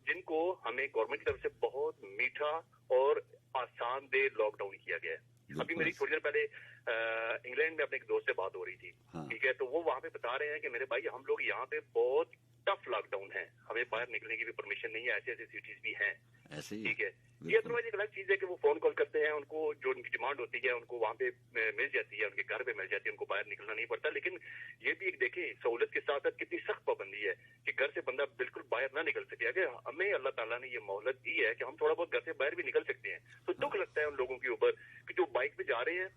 [SPEAKER 10] جن کو ہمیں گورنمنٹ کی طرف سے بہت میٹھا اور آسان دہ لاک ڈاؤن کیا گیا ہے. ابھی میری تھوڑی دیر پہلے انگلینڈ میں اپنے ایک دوست سے بات ہو رہی تھی, ٹھیک ہے, تو وہ وہاں پہ بتا رہے ہیں کہ میرے بھائی ہم لوگ یہاں پہ بہت ٹف لاک ڈاؤن ہے, ہمیں باہر نکلنے کی بھی پرمیشن نہیں ہے, ایسے ایسے سٹیز بھی ہیں, ٹھیک ہے. یہ ادروائز ایک الگ چیز ہے کہ وہ فون کال کرتے ہیں, ان کو جو ان کی ڈیمانڈ ہوتی ہے ان کو وہاں پہ مل جاتی ہے, ان کے گھر پہ مل جاتی ہے, ان کو باہر نکلنا نہیں پڑتا. لیکن یہ بھی ایک دیکھیں سہولت کے ساتھ ساتھ کتنی سخت پابندی ہے کہ گھر سے بندہ بالکل باہر نہ نکل سکے. اگر ہمیں اللہ تعالیٰ نے یہ مہلت دی ہے کہ ہم تھوڑا بہت گھر سے باہر بھی نکل سکتے ہیں, تو دکھ لگتا ہے ان لوگوں کے اوپر کہ جو بائک پہ جا رہے ہیں,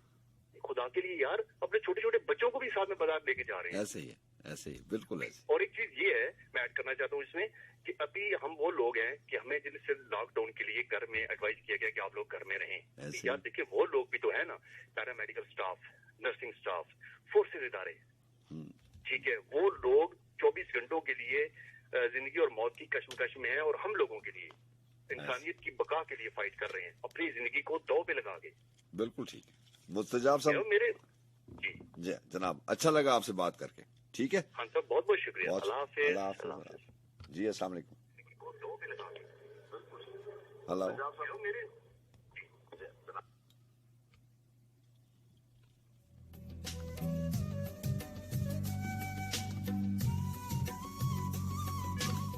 [SPEAKER 10] خدا کے لیے یار اپنے چھوٹے چھوٹے بچوں کو بھی ساتھ میں بازار لے کے جا رہے ہیں.
[SPEAKER 1] ایسے ہی ہے, ایسے ہی, بالکل ایسے.
[SPEAKER 10] اور ایک چیز یہ ہے میں ایڈ کرنا چاہتا ہوں اس میں کہ ابھی ہم وہ لوگ ہیں کہ ہمیں جن سے لاک ڈاؤن کے لیے گھر میں ایڈوائز کیا گیا کہ آپ لوگ گھر میں رہیں. یار دیکھیں وہ لوگ بھی تو ہے نا, paramedical staff, nursing staff, forces ادارے, ٹھیک ہے, وہ لوگ 24 گھنٹوں کے لیے زندگی اور موت کی کشمکش میں ہیں, اور ہم لوگوں کے لیے انسانیت کی بقا کے لیے فائٹ کر رہے ہیں, اپنی زندگی کو دو پہ لگا کے.
[SPEAKER 1] بالکل ٹھیک ہے مستجاب صاحب.
[SPEAKER 10] میرے
[SPEAKER 1] جی جناب, اچھا لگا آپ سے بات کر کے. ٹھیک ہے,
[SPEAKER 10] خان صاحب بہت بہت شکریہ. اللہ حافظ.
[SPEAKER 1] جی السلام علیکم. ہلو,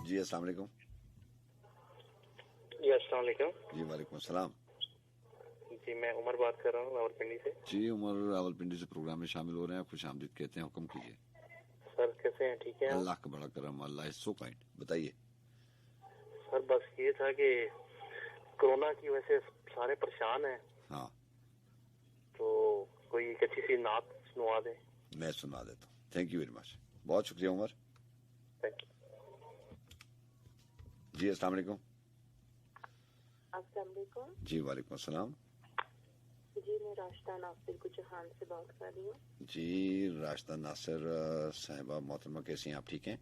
[SPEAKER 1] جی السلام علیکم.
[SPEAKER 11] جی السلام علیکم.
[SPEAKER 1] جی وعلیکم السلام.
[SPEAKER 11] جی میں عمر بات کر رہا ہوں راولپنڈی سے.
[SPEAKER 1] جی عمر راولپنڈی سے پروگرام میں شامل ہو رہے ہیں, خوش آمدید کہتے ہیں, حکم کیجیے.
[SPEAKER 11] سر کیسے ہیں؟ ٹھیک ہے.
[SPEAKER 1] اللہ کا بڑا کرم, اللہ از سو کائنڈ. بتائیے
[SPEAKER 11] سر. بس یہ تھا کہ کورونا کی وجہ سے سارے پریشان ہیں.
[SPEAKER 1] ہاں,
[SPEAKER 11] تو کوئی ایک اچھی سی نعت سنوا دیں.
[SPEAKER 1] میں سنا دیتا ہوں. تھینک یو ویری مچ, بہت شکریہ عمر.
[SPEAKER 11] Thank you.
[SPEAKER 1] جی السلام علیکم.
[SPEAKER 5] السلام علیکم.
[SPEAKER 1] جی وعلیکم السلام.
[SPEAKER 5] جی میں راشدہ ناصر گجران سے بات کر رہی ہوں.
[SPEAKER 1] جی راشدہ ناصر صاحبہ محترمہ, کیسی ہیں آپ؟ ٹھیک ہیں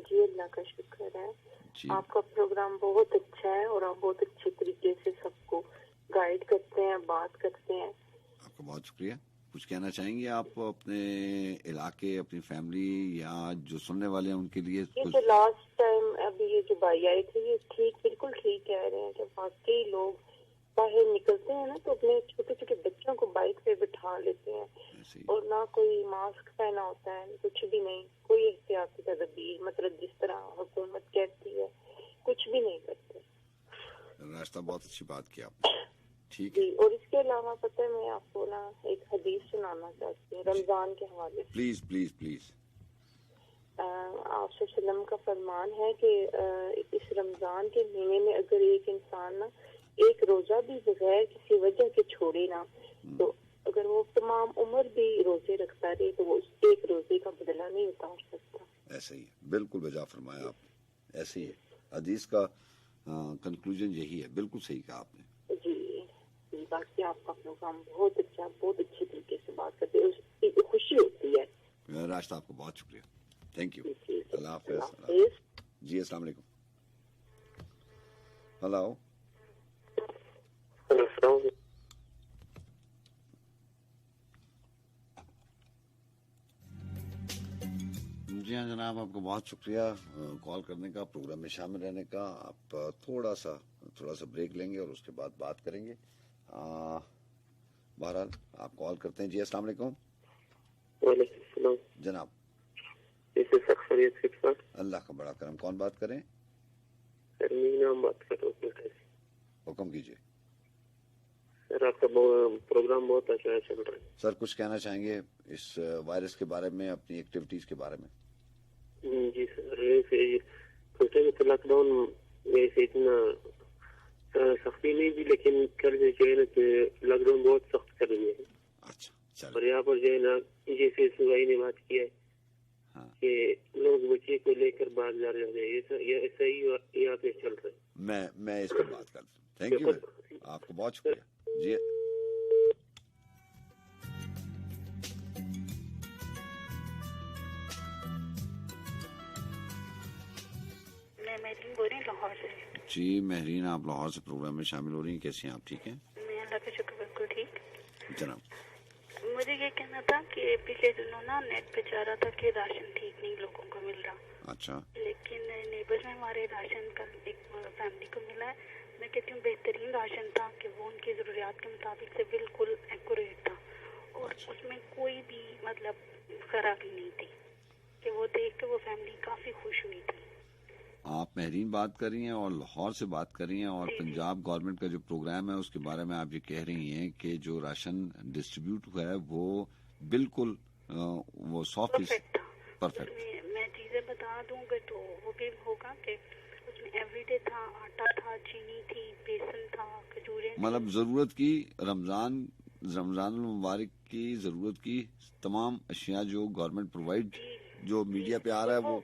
[SPEAKER 5] جی اللہ کا شکر ہے.
[SPEAKER 1] جی
[SPEAKER 5] آپ کا پروگرام بہت اچھا ہے اور آپ بہت اچھے طریقے سے سب کو گائیڈ کرتے ہیں, بات کرتے ہیں.
[SPEAKER 1] آپ کا بہت شکریہ. کچھ کہنا چاہیں گے آپ اپنے علاقے, اپنی فیملی یا جو سننے والے ہیں ان کے لیے؟
[SPEAKER 5] یہ جو لاسٹ ٹائم ابھی یہ جو بھائی آئے تھے یہ ٹھیک, بالکل ٹھیک کہہ رہے ہیں کہ واقعی لوگ باہر نکلتے ہیں نا تو اپنے چھوٹے چھوٹے بچوں کو بائک پہ بٹھا لیتے ہیں اور نہ کوئی ماسک پہنا ہوتا ہے, کچھ بھی نہیں, کوئی احتیاطی تدابیر مطلب جس طرح حکومت کہتی ہے کچھ بھی نہیں کرتے.
[SPEAKER 1] راستہ بہت اچھی بات کی آپ نے. ٹھیک ہے.
[SPEAKER 5] اور اس کے علاوہ پتہ ہے میں آپ کو نا ایک حدیث سنانا چاہتی ہوں رمضان کے حوالے سے.
[SPEAKER 1] Please please please.
[SPEAKER 5] آپ صلی اللہ علیہ وسلم کا فرمان ہے کہ اس رمضان کے مہینے میں اگر ایک انسان نا ایک روزہ بھی بغیر کسی وجہ کے چھوڑے نا تو اگر وہ تمام عمر بھی روزے رکھتا رہے تو وہ اس ایک روزے کا بدلہ نہیں اتار سکتا.
[SPEAKER 1] ایسا ہی ہے, بالکل بجا فرمایا آپ نے. ایسے ہی ہے, حدیث کا کنکلوژن یہی ہے. بالکل صحیح کہا آپ نے.
[SPEAKER 5] جی باقی آپ کا پروگرام بہت اچھا, بہت اچھے طریقے سے بات کرتے ہیں, خوشی ہوتی ہے.
[SPEAKER 1] راشدہ آپ کو بہت شکریہ. Thank you. اللہ حافظ. جی السلام علیکم. ہلو. جی ہاں جناب, آپ کو بہت شکریہ کال کرنے کا, پروگرام میں شامل رہنے کا. آپ تھوڑا سا بریک لیں گے اور اس کے بعد بات کریں گے. بہرحال آپ کال کرتے ہیں. جی السلام علیکم.
[SPEAKER 11] وعلیکم السلام
[SPEAKER 1] جناب. اللہ کا بڑا کرم. کون بات کریں؟
[SPEAKER 11] سر نام بات کر رہا ہوں.
[SPEAKER 1] حکم کیجیے.
[SPEAKER 11] سر آپ کا پروگرام بہت اچھا چل رہا ہے.
[SPEAKER 1] سر کچھ کہنا چاہیں گے اس وائرس کے بارے میں, اپنی ایکٹیویٹیز کے بارے میں؟
[SPEAKER 11] جی سر, لاک ڈاؤن میں سے اتنا سختی نہیں بھی, لیکن کل جو ہے نا لاک ڈاؤن بہت سخت کر رہی ہے.
[SPEAKER 1] اچھا.
[SPEAKER 11] اور یہاں پر جو ہے نا جیسے سوائی نے بات کیا ہے کہ لوگ بچے کو لے کر باہر جا رہے ہیں, یہ ایسا ہی یہاں پہ چل رہا ہے.
[SPEAKER 1] میں اس پر بات کرتا ہوں. تھینک یو, آپ کو بہت شکریہ. جی
[SPEAKER 12] میں مہرین بول رہی ہوں لاہور سے.
[SPEAKER 1] جی مہرین, آپ لاہور سے پروگرام میں شامل ہو رہی ہیں, کیسی ہیں آپ؟ ٹھیک ہیں.
[SPEAKER 12] میں اللہ کا شکر بالکل ٹھیک.
[SPEAKER 1] جناب
[SPEAKER 12] مجھے یہ کہنا تھا کہ پچھلے دنوں نا نیٹ پہ جا رہا تھا کہ راشن ٹھیک نہیں لوگوں کو مل رہا.
[SPEAKER 1] اچھا.
[SPEAKER 12] لیکن نیبرز میں ہمارے راشن کا ایک فیملی کو ملا ہے. میں کہتی ہوں بہترین راشن تھا کہ وہ ان کی ضروریات کے مطابق سے بالکل ایکوریٹ تھا اور اس میں کوئی بھی مطلب خرابی نہیں تھی, کہ وہ دیکھ کے وہ فیملی کافی خوش ہوئی تھی.
[SPEAKER 1] آپ مہرین بات کر رہی ہیں اور لاہور سے بات کر رہی ہیں, اور پنجاب گورنمنٹ کا جو پروگرام ہے اس کے بارے میں آپ یہ کہہ رہی ہیں کہ جو راشن ڈسٹریبیوٹ ہوا ہے وہ بالکل وہ 100% پرفیکٹ.
[SPEAKER 12] میں چیزیں بتا دوں گا تو وہ بھی ہوگا کہ اس میں ایوری ڈے تھا, آٹا تھا, چینی تھی, بیسن تھا, کھجوریں,
[SPEAKER 1] مطلب ضرورت کی رمضان المبارک کی ضرورت کی تمام اشیاء جو گورنمنٹ پرووائڈ جو میڈیا پہ آ رہا ہے وہ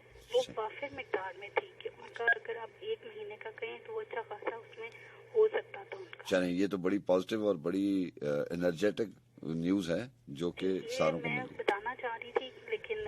[SPEAKER 12] وافر مقدار میں تھی کہ ان کا اگر آپ ایک مہینے کا کہیں تو وہ اچھا خاصا اس میں ہو سکتا تھا ان کا.
[SPEAKER 1] چلیں, یہ تو بڑی پازیٹیو اور بڑی انرجیٹک نیوز ہے جو کہ ساروں کو
[SPEAKER 12] میں بتانا چاہ رہی تھی, لیکن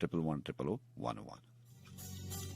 [SPEAKER 1] 11100101।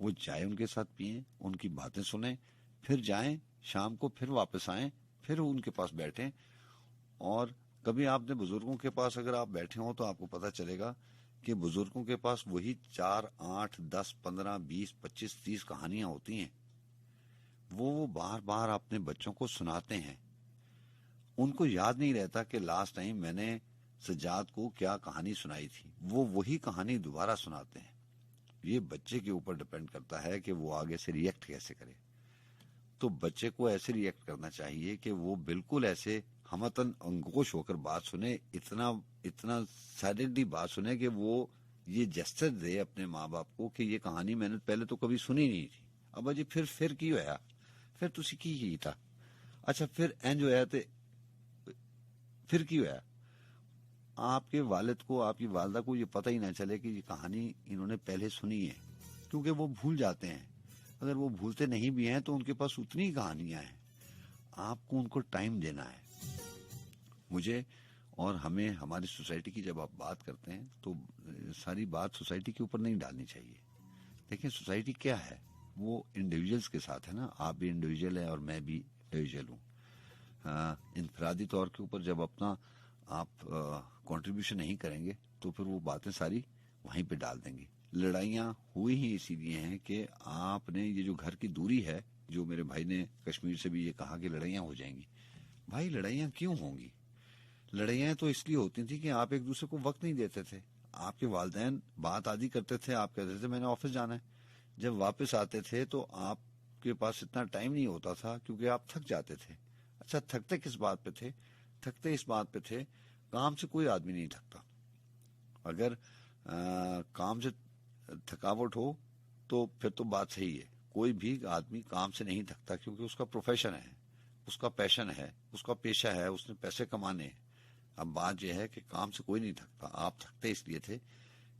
[SPEAKER 1] وہ چائے ان کے ساتھ پئیں, ان کی باتیں سنیں, پھر جائیں شام کو, پھر واپس آئیں, پھر ان کے پاس بیٹھیں. اور کبھی آپ نے بزرگوں کے پاس اگر آپ بیٹھے ہوں تو آپ کو پتہ چلے گا کہ بزرگوں کے پاس وہی 4, 8, 10, 15, 20, 25, 30 کہانیاں ہوتی ہیں. وہ بار بار اپنے بچوں کو سناتے ہیں. ان کو یاد نہیں رہتا کہ لاسٹ ٹائم میں نے سجاد کو کیا کہانی سنائی تھی, وہ وہی کہانی دوبارہ سناتے ہیں. یہ بچے کے اوپر ڈپینڈ کرتا ہے کہ وہ آگے سے ریئیکٹ کیسے کرے. تو بچے کو ایسے ریئیکٹ کرنا چاہیے کہ وہ بالکل ایسے ہمتن انگوش ہو کر بات سنے, اتنا سائلنٹلی بات سنے کہ وہ یہ جسچر دے اپنے ماں باپ کو کہ یہ کہانی میں نے پہلے تو کبھی سنی نہیں تھی. ابا جی پھر کی ہویا, پھر تسی کی تھا, اچھا پھر اینج ہویا تے پھر کی ہویا. آپ کے والد کو, آپ کی والدہ کو یہ پتہ ہی نہ چلے کہ یہ کہانی انہوں نے پہلے سنی ہے, کیونکہ وہ بھول جاتے ہیں. اگر وہ بھولتے نہیں بھی ہیں تو ان کے پاس اتنی کہانیاں ہیں. آپ کو ان کو ٹائم دینا ہے. مجھے اور ہمیں ہماری سوسائٹی کی جب آپ بات کرتے ہیں تو ساری بات سوسائٹی کے اوپر نہیں ڈالنی چاہیے. دیکھیں سوسائٹی کیا ہے, وہ انڈیویجولز کے ساتھ ہے نا. آپ بھی انڈیویجول ہیں اور میں بھی انڈیویجول ہوں. انفرادی طور کے اوپر جب اپنا آپ کنٹریبیوشن نہیں کریں گے تو پھر وہ باتیں ساری وہیں پہ ڈال دیں گے. لڑائیاں ہوئی ہی اسی لیے ہیں کہ آپ نے یہ جو گھر کی دوری ہے, جو میرے بھائی نے کشمیر سے بھی یہ کہا کہ لڑائیاں ہو جائیں گی. بھائی لڑائیاں کیوں ہوں گی؟ لڑائیاں تو اس لیے ہوتی تھیں کہ آپ ایک دوسرے کو وقت نہیں دیتے تھے. آپ کے والدین بات آدھی کرتے تھے, آپ کہتے تھے میں نے آفس جانا ہے. جب واپس آتے تھے تو آپ کے پاس اتنا ٹائم نہیں ہوتا تھا کیونکہ آپ تھک جاتے تھے. اچھا تھکتے کس بات پہ تھے؟ تھکتے اس بات پہ تھے, کام سے کوئی آدمی نہیں تھکتا. اگر کام سے تھکاوٹ ہو تو پھر تو بات صحیح ہے. کوئی بھی آدمی کام سے نہیں تھکتا کیونکہ اس کا پروفیشن ہے, اس کا پیشن ہے, اس کا پیشہ ہے, اس نے پیسے کمانے ہیں. اب بات یہ ہے کہ کام سے کوئی نہیں تھکتا. آپ تھکتے اس لیے تھے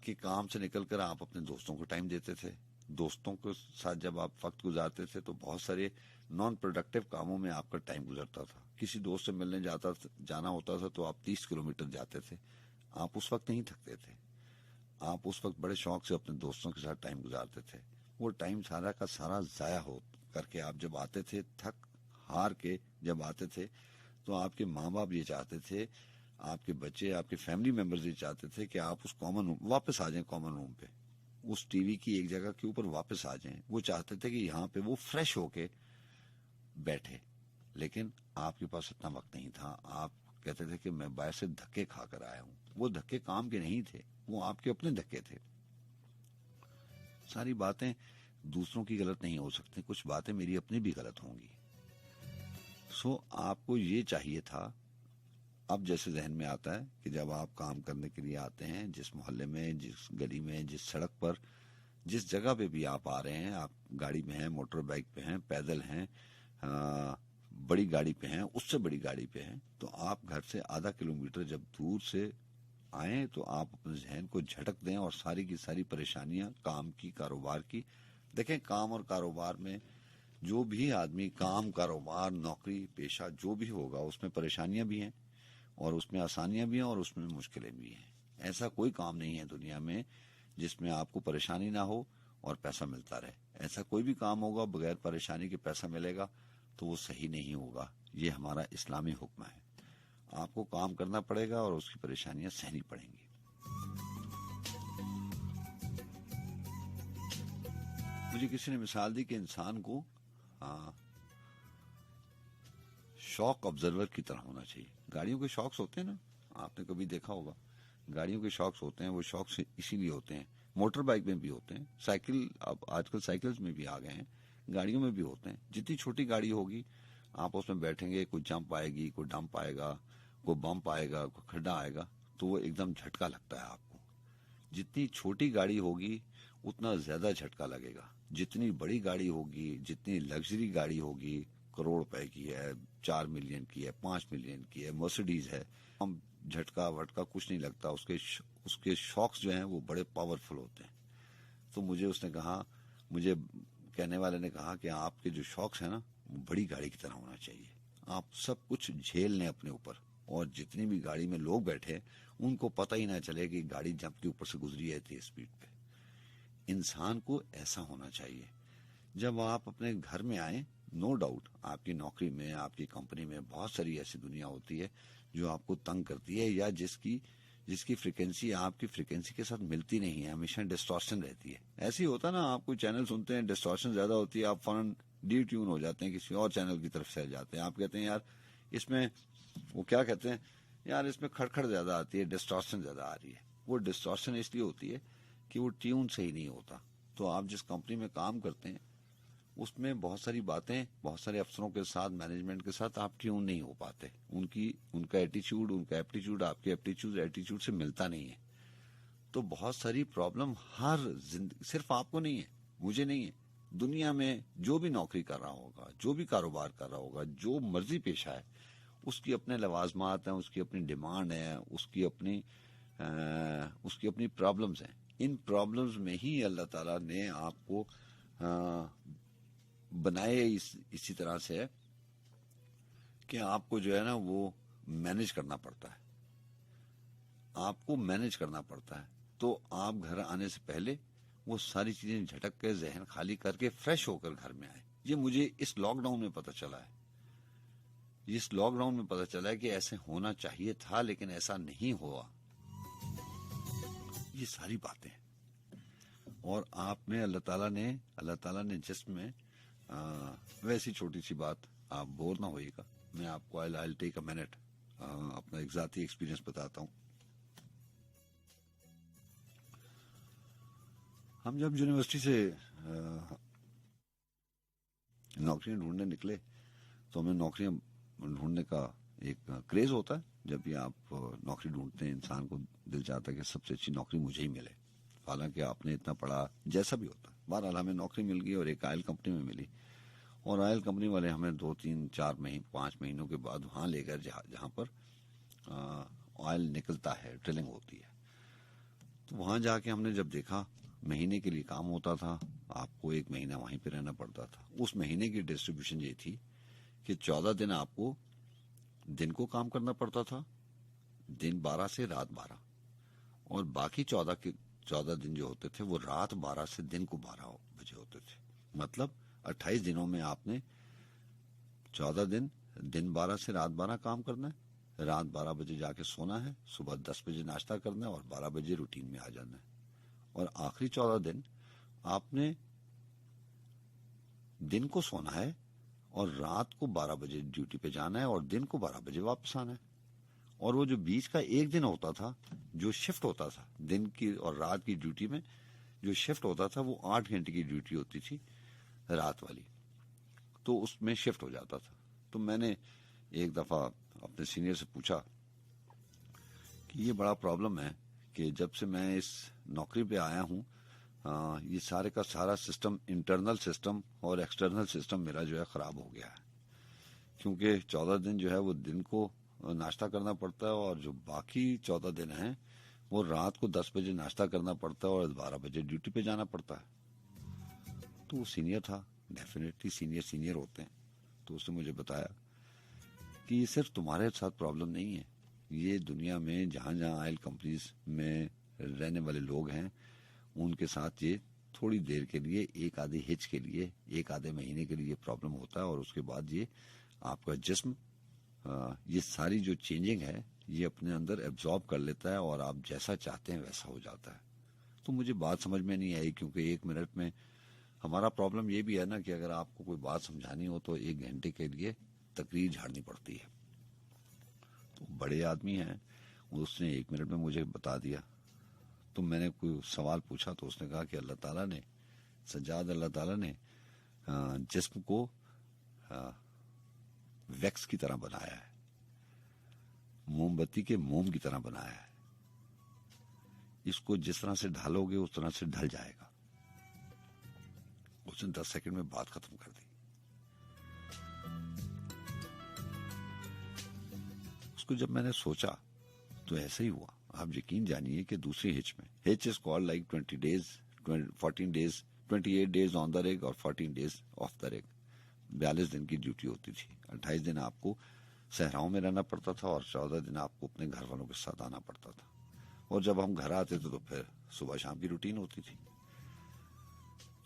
[SPEAKER 1] کہ کام سے نکل کر آپ اپنے دوستوں کو ٹائم دیتے تھے. دوستوں کے ساتھ جب آپ وقت گزارتے تھے تو بہت سارے نان پروڈکٹیو کاموں میں آپ کا ٹائم گزرتا تھا. کسی دوست سے ملنے جانا ہوتا تھا تو آپ 30 کلومیٹر جاتے تھے. آپ اس وقت نہیں تھکتے تھے. آپ اس وقت بڑے شوق سے اپنے دوستوں کے ساتھ ٹائم گزارتے تھے. وہ ٹائم سارا کا سارا ضائع ہو کر کے آپ جب آتے تھے, تھک ہار کے جب آتے تھے, تو آپ کے ماں باپ یہ چاہتے تھے, آپ کے بچے, آپ کے فیملی ممبرز یہ چاہتے تھے کہ آپ اس کامن روم واپس آ جائیں, کامن روم پہ اس ٹی وی کی ایک جگہ کے اوپر واپس آ جائیں. وہ چاہتے تھے کہ یہاں پہ وہ فریش ہو کے بیٹھے. لیکن آپ کے پاس اتنا وقت نہیں تھا. آپ کہتے تھے کہ میں باہر سے دھکے کھا کر آیا ہوں. وہ دھکے کام کے نہیں تھے, وہ آپ کے اپنے دھکے تھے. ساری باتیں دوسروں کی غلط نہیں ہو سکتی, کچھ باتیں میری اپنی بھی غلط ہوں گی. آپ کو یہ چاہیے تھا, اب جیسے ذہن میں آتا ہے کہ جب آپ کام کرنے کے لیے آتے ہیں, جس محلے میں, جس گلی میں, جس سڑک پر, جس جگہ پہ بھی آپ آ رہے ہیں, آپ گاڑی میں ہیں, موٹر بائک پہ ہیں, پیدل ہیں, بڑی گاڑی پہ ہیں, اس سے بڑی گاڑی پہ ہیں, تو آپ گھر سے آدھا کلومیٹر جب دور سے آئیں تو آپ اپنے ذہن کو جھٹک دیں اور ساری کی ساری پریشانیاں کام کی, کاروبار کی. دیکھیں کام اور کاروبار میں جو بھی آدمی کام, کاروبار, نوکری پیشہ جو بھی ہوگا, اس میں پریشانیاں بھی ہیں اور اس میں آسانیاں بھی ہیں اور اس میں مشکلیں بھی ہیں. ایسا کوئی کام نہیں ہے دنیا میں جس میں آپ کو پریشانی نہ ہو اور پیسہ ملتا رہے. ایسا کوئی بھی کام ہوگا بغیر پریشانی کے پیسہ ملے گا تو وہ صحیح نہیں ہوگا. یہ ہمارا اسلامی حکم ہے. آپ کو کام کرنا پڑے گا اور اس کی پریشانیاں سہنی پڑیں گی. مجھے کسی نے مثال دی کہ انسان کو شوق آبزرور کی طرح ہونا چاہیے. گاڑیوں کے شوقس ہوتے ہیں نا, آپ نے کبھی دیکھا ہوگا, گاڑیوں کے شوقس ہوتے ہیں. وہ شوقس اسی لیے ہوتے ہیں. موٹر بائک میں بھی ہوتے ہیں, سائیکل, اب آج کل سائیکلز میں بھی آ گئے ہیں, گاڑیوں میں بھی ہوتے ہیں. جتنی چھوٹی گاڑی ہوگی آپ اس میں بیٹھیں گے, کوئی جمپ آئے گی, کوئی ڈمپ آئے گا, کوئی بمپ آئے گا, کوئی کھڈا آئے گا, تو وہ ایک دم جھٹکا لگتا ہے آپ کو. جتنی چھوٹی گاڑی ہوگی اتنا زیادہ جھٹکا لگے گا. جتنی بڑی گاڑی ہوگی, جتنی لگژری گاڑی ہوگی, کروڑ روپے کی ہے, 4 ملین کی ہے, 5 ملین کی ہے, مرسیڈیز ہے, ہم جھٹکا وٹکا کچھ نہیں لگتا. اس کے شوقس جو ہیں وہ بڑے پاورفل ہوتے ہیں. تو مجھے اس نے کہا, مجھے کہنے والے نے کہا کہ آپ کے جو شوقس ہیں نا وہ بڑی گاڑی کی طرح ہونا چاہیے. آپ سب کچھ جھیل لیں اپنے اوپر, اور جتنی بھی گاڑی میں لوگ بیٹھے ان کو پتہ ہی نہ چلے کہ گاڑی جمپ کے اوپر سے گزری ہے تیز اسپیڈ پہ. انسان کو ایسا ہونا چاہیے. جب آپ اپنے گھر میں آئیں، نو ڈاؤٹ آپ کی نوکری میں، آپ کی کمپنی میں بہت ساری ایسی دنیا ہوتی ہے جو آپ کو تنگ کرتی ہے، یا جس کی فریکوینسی آپ کی فریکوینسی کے ساتھ ملتی نہیں ہے، ہمیشہ ڈسٹورشن رہتی ہے. ایسے ہی ہوتا نا، آپ کوئی چینل سنتے ہیں، ڈسٹورشن زیادہ ہوتی ہے، آپ فوراً ڈی ٹیون ہو جاتے ہیں، کسی اور چینل کی طرف سے جاتے ہیں. آپ کہتے ہیں یار اس میں، وہ کیا کہتے ہیں، یار اس میں کھڑکھڑ زیادہ آتی ہے، ڈسٹورشن زیادہ آ رہی ہے. وہ ڈسٹورشن اس لیے ہوتی ہے کہ وہ ٹیون صحیح نہیں ہوتا. تو آپ جس کمپنی میں کام کرتے ہیں اس میں بہت ساری باتیں، بہت سارے افسروں کے ساتھ، مینجمنٹ کے ساتھ آپ ٹیون نہیں ہو پاتے. ان کا ایٹیچیوڈ، ان کا ایپٹیچیوڈ آپ کے ایٹیچیوڈ سے ملتا نہیں ہے. تو بہت ساری پرابلم صرف آپ کو نہیں ہے، مجھے نہیں ہے، دنیا میں جو بھی نوکری کر رہا ہوگا، جو بھی کاروبار کر رہا ہوگا، جو مرضی پیشہ ہے، اس کی اپنے لوازمات ہیں، اس کی اپنی ڈیمانڈ ہے، اس کی اپنی پرابلمز ہیں. ان پرابلمز میں ہی اللہ تعالیٰ نے آپ کو بنائے اسی طرح سے کہ آپ کو جو ہے نا وہ مینج کرنا پڑتا ہے، آپ کو مینج کرنا پڑتا ہے. تو آپ گھر آنے سے پہلے وہ ساری چیزیں جھٹک کے، ذہن خالی کر کے، فریش ہو کر گھر میں آئے. یہ مجھے اس لاک ڈاؤن میں پتہ چلا ہے، اس لاک ڈاؤن میں پتہ چلا ہے کہ ایسے ہونا چاہیے تھا لیکن ایسا نہیں ہوا. یہ ساری باتیں اور آپ میں اللہ تعالیٰ نے جسم میں ویسی چھوٹی سی بات، آپ بور نہ ہوئیے گا، میں آپ کو I'll take a minute اپنا ایک ذاتی ایکسپیرینس بتاتا ہوں. ہم جب یونیورسٹی سے نوکریاں ڈھونڈنے نکلے تو ہمیں نوکریاں ڈھونڈنے کا ایک کریز ہوتا ہے. جب بھی آپ نوکری ڈھونڈتے ہیں انسان کو دل چاہتا ہے کہ سب سے اچھی نوکری مجھے ہی ملے، حالانکہ آپ نے اتنا پڑھا، جیسا بھی ہوتا ہے. بہرحال ہمیں نوکری مل گئی اور ایک آئل کمپنی میں ملی، اور آئل کمپنی والے ہمیں 2 3 4 5 مہینوں کے بعد وہاں لے گئے جہاں پر آئل نکلتا ہے، ڈرلنگ ہوتی ہے. تو وہاں جا کے ہم نے جب دیکھا، مہینے کے لیے کام ہوتا تھا، آپ کو 1 مہینہ وہیں پہ رہنا پڑتا تھا. اس مہینے کی ڈسٹریبیوشن یہ تھی کہ 14 دن آپ کو دن کو کام کرنا پڑتا تھا، دن 12 سے رات 12، اور باقی 14 دن جو ہوتے تھے وہ رات 12 سے دن کو 12 بجے ہوتے تھے. مطلب 28 دنوں میں آپ نے 14 دن 12 سے رات 12 کام کرنا ہے، رات 12 بجے جا کے سونا ہے، صبح 10 بجے ناشتہ کرنا ہے اور 12 بجے روٹین میں آ جانا ہے. اور آخری 14 دن آپ نے دن کو سونا ہے اور رات کو 12 بجے ڈیوٹی پہ جانا ہے اور دن کو 12 بجے واپس آنا ہے. اور وہ جو بیچ کا 1 دن ہوتا تھا، جو شفٹ ہوتا تھا دن کی اور رات کی ڈیوٹی میں، جو شفٹ ہوتا تھا وہ 8 گھنٹے کی ڈیوٹی ہوتی تھی رات والی، تو اس میں شفٹ ہو جاتا تھا. تو میں نے ایک دفعہ اپنے سینئر سے پوچھا کہ یہ بڑا پرابلم ہے کہ جب سے میں اس نوکری پہ آیا ہوں، یہ سارے کا سارا سسٹم، انٹرنل سسٹم اور ایکسٹرنل سسٹم میرا جو ہے خراب ہو گیا ہے. کیونکہ 14 دن جو ہے وہ دن کو ناشتہ کرنا پڑتا ہے اور جو باقی 14 دن ہیں وہ رات کو 10 بجے ناشتہ کرنا پڑتا ہے اور 12 بجے ڈیوٹی پہ جانا پڑتا ہے. تو وہ سینئر تھا، ڈیفینیٹلی سینئر ہوتے ہیں. تو اس نے مجھے بتایا کہ یہ صرف تمہارے ساتھ پرابلم نہیں ہے، یہ دنیا میں جہاں آئل کمپنیز میں رہنے والے لوگ ہیں ان کے ساتھ یہ تھوڑی دیر کے لیے، ایک آدھی ہچ کے لیے، ایک آدھے مہینے کے لیے پرابلم ہوتا ہے، اور اس کے بعد یہ آپ کا جسم یہ ساری جو چینجنگ ہے یہ اپنے اندر ایبزارب کر لیتا ہے اور آپ جیسا چاہتے ہیں ویسا ہو جاتا ہے. تو مجھے بات سمجھ میں نہیں آئی، کیونکہ 1 منٹ میں ہمارا پرابلم یہ بھی ہے نا کہ اگر آپ کو کوئی بات سمجھانی ہو تو 1 گھنٹے کے لیے تقریر جھاڑنی پڑتی ہے. تو بڑے آدمی ہیں، اس نے 1 منٹ میں مجھے بتا دیا. تو میں نے کوئی سوال پوچھا تو اس نے کہا کہ اللہ تعالیٰ نے جسم کو ویکس کی طرح بنایا ہے، موم بتی کے موم کی طرح بنایا ہے، اس کو جس طرح سے ڈھالو گے اس طرح سے ڈھل جائے گا. اس نے 10 سیکنڈ میں بات ختم کر دی. اس کو جب میں نے سوچا تو ایسا ہی ہوا. آپ یقین جانیے کہ دوسری ہچ میں، ہچ از کالڈ لائک 28 days آن دا ریگ اور 14 days آف دا ریگ. 42 دن کی ڈیوٹی ہوتی تھی. 28 دن آپ کو صحراؤں میں رہنا پڑتا تھا اور 14 دن آپ کو اپنے گھر والوں کے ساتھ آنا پڑتا تھا. اور جب ہم گھر آتے تھے تو پھر صبح شام کی روٹین ہوتی تھی.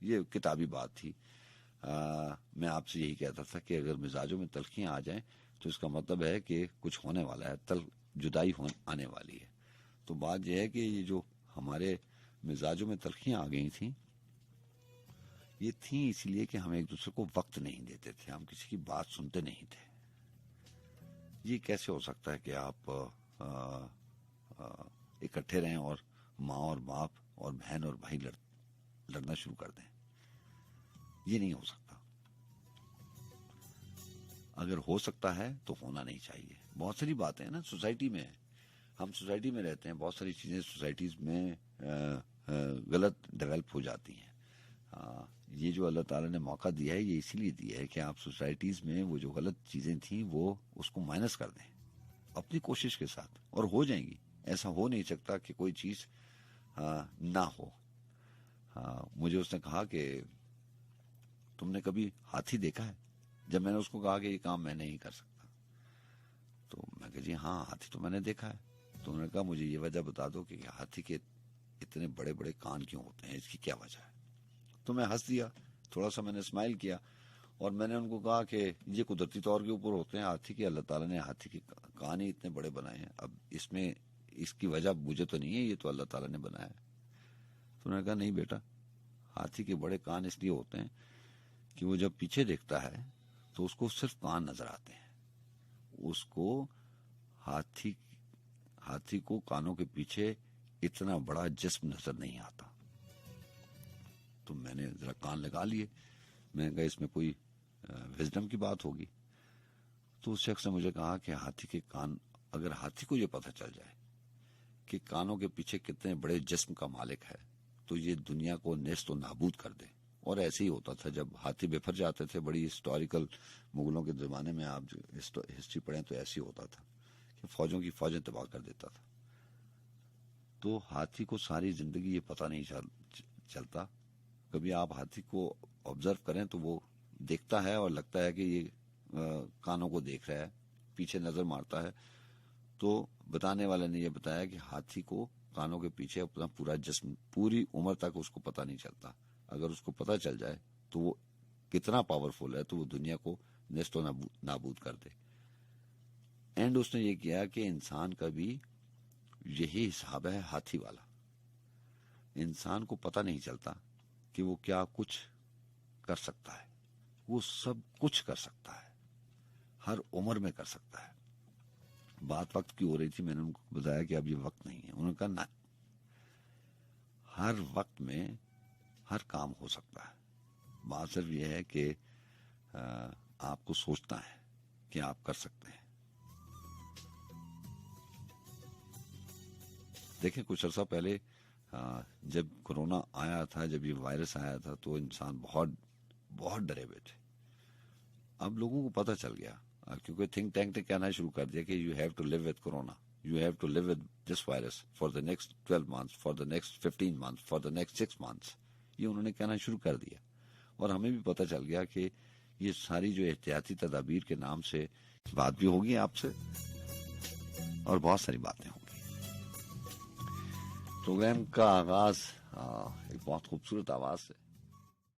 [SPEAKER 1] یہ کتابی بات تھی. میں آپ سے یہی کہتا تھا کہ اگر مزاجوں میں تلخیاں آ جائیں تو اس کا مطلب ہے کہ کچھ ہونے والا ہے, جدائی آنے والی ہے. تو بات یہ ہے کہ یہ جو ہمارے مزاجوں میں تلخیاں آ گئی تھیں, یہ تھیں اس لیے کہ ہم ایک دوسرے کو وقت نہیں دیتے تھے, ہم کسی کی بات سنتے نہیں تھے. یہ کیسے ہو سکتا ہے کہ آپ اکٹھے رہیں اور ماں اور باپ اور بہن اور بھائی لڑنا شروع کر دیں؟ یہ نہیں ہو سکتا. اگر ہو سکتا ہے تو ہونا نہیں چاہیے. بہت ساری باتیں ہیں نا سوسائٹی میں, ہم سوسائٹی میں رہتے ہیں, بہت ساری چیزیں سوسائٹیز میں غلط ڈیولپ ہو جاتی ہیں. یہ جو اللہ تعالیٰ نے موقع دیا ہے یہ اسی لیے دیا ہے کہ آپ سوسائٹیز میں وہ جو غلط چیزیں تھیں وہ اس کو مائنس کر دیں اپنی کوشش کے ساتھ, اور ہو جائیں گی. ایسا ہو نہیں سکتا کہ کوئی چیز نہ ہو. مجھے اس نے کہا کہ تم نے کبھی ہاتھی دیکھا ہے؟ جب میں نے اس کو کہا کہ یہ کام میں نہیں کر سکتا, تو میں کہا جی ہاں ہاتھی تو میں نے دیکھا ہے. تو انہوں نے کہا مجھے یہ وجہ بتا دو کہ ہاتھی کے اتنے بڑے بڑے کان کیوں ہوتے ہیں, اس کی کیا وجہ ہے. تو میں ہنس دیا, تھوڑا سا میں نے اسمائل کیا, اور میں نے ان کو کہا کہ یہ قدرتی طور کے اوپر ہوتے ہیں ہاتھی کے, اللہ تعالیٰ نے ہاتھی کے کان ہی اتنے بڑے بنائے ہیں. اب اس کی وجہ مجھے تو نہیں ہے, یہ تو اللہ تعالیٰ نے بنایا ہے. تو انہوں نے کہا نہیں بیٹا, ہاتھی کے بڑے کان اس لیے ہوتے ہیں کہ وہ جب پیچھے دیکھتا ہے تو اس کو صرف کان نظر آتے ہیں, اس کو ہاتھی کو کانوں کے پیچھے اتنا بڑا جسم نظر نہیں آتا. تو میں نے ذرا کان لگا لیے, میں نے کہا اس میں کوئی وزڈم کی بات ہوگی. تو اس شخص نے مجھے کہا کہ ہاتھی کے کان, اگر ہاتھی کو یہ پتہ چل جائے کہ کانوں کے پیچھے کتنے بڑے جسم کا مالک ہے تو یہ دنیا کو نیست و نابود کر دے. اور ایسے ہی ہوتا تھا جب ہاتھی بفر جاتے تھے, بڑی ہسٹوریکل مغلوں کے زمانے میں آپ جو ہسٹری پڑھیں تو ایسے ہی ہوتا تھا کہ فوجوں کی فوجیں تباہ کر دیتا تھا. تو ہاتھی کو ساری زندگی یہ پتہ نہیں چلتا. کبھی آپ ہاتھی کو آبزرو کریں تو وہ دیکھتا ہے اور لگتا ہے کہ یہ کانوں کو دیکھ رہا ہے, پیچھے نظر مارتا ہے. تو بتانے والے نے یہ بتایا کہ ہاتھی کو کانوں کے پیچھے اپنا پورا جسم پوری عمر تک اس کو پتہ نہیں چلتا. اگر اس کو پتہ چل جائے تو وہ کتنا پاورفل ہے تو وہ دنیا کو نیست و نابود کر دے. اینڈ اس نے یہ کیا کہ انسان کا بھی یہی حساب ہے ہاتھی والا. انسان کو پتہ نہیں چلتا کہ وہ کیا کچھ کر سکتا ہے. وہ سب کچھ کر سکتا ہے, ہر عمر میں کر سکتا ہے. بات وقت کی ہو رہی تھی, میں نے ان کو بتایا کہ اب یہ وقت نہیں ہے. انہوں نے کہا نہ, ہر وقت میں ہر کام ہو سکتا ہے. بات صرف یہ ہے کہ آپ کو سوچنا ہے کہ آپ کر سکتے ہیں. دیکھیں کچھ عرصہ پہلے جب کورونا آیا تھا, جب یہ وائرس آیا تھا تو انسان بہت بہت ڈرے ہوئے تھے. اب لوگوں کو پتہ چل گیا, کیونکہ تھنک ٹینک نے کہنا شروع کر دیا کہ you have to live with corona, you have to live with this virus for the next 12 months, for the next 15 months, for the next 6 months. یہ انہوں نے کہنا شروع کر دیا, اور ہمیں بھی پتہ چل گیا کہ یہ ساری جو احتیاطی تدابیر کے نام سے بات بھی ہوگی آپ سے, اور بہت ساری باتیں ہوں گی. پروگرام کا آغاز ایک بہت خوبصورت آواز سے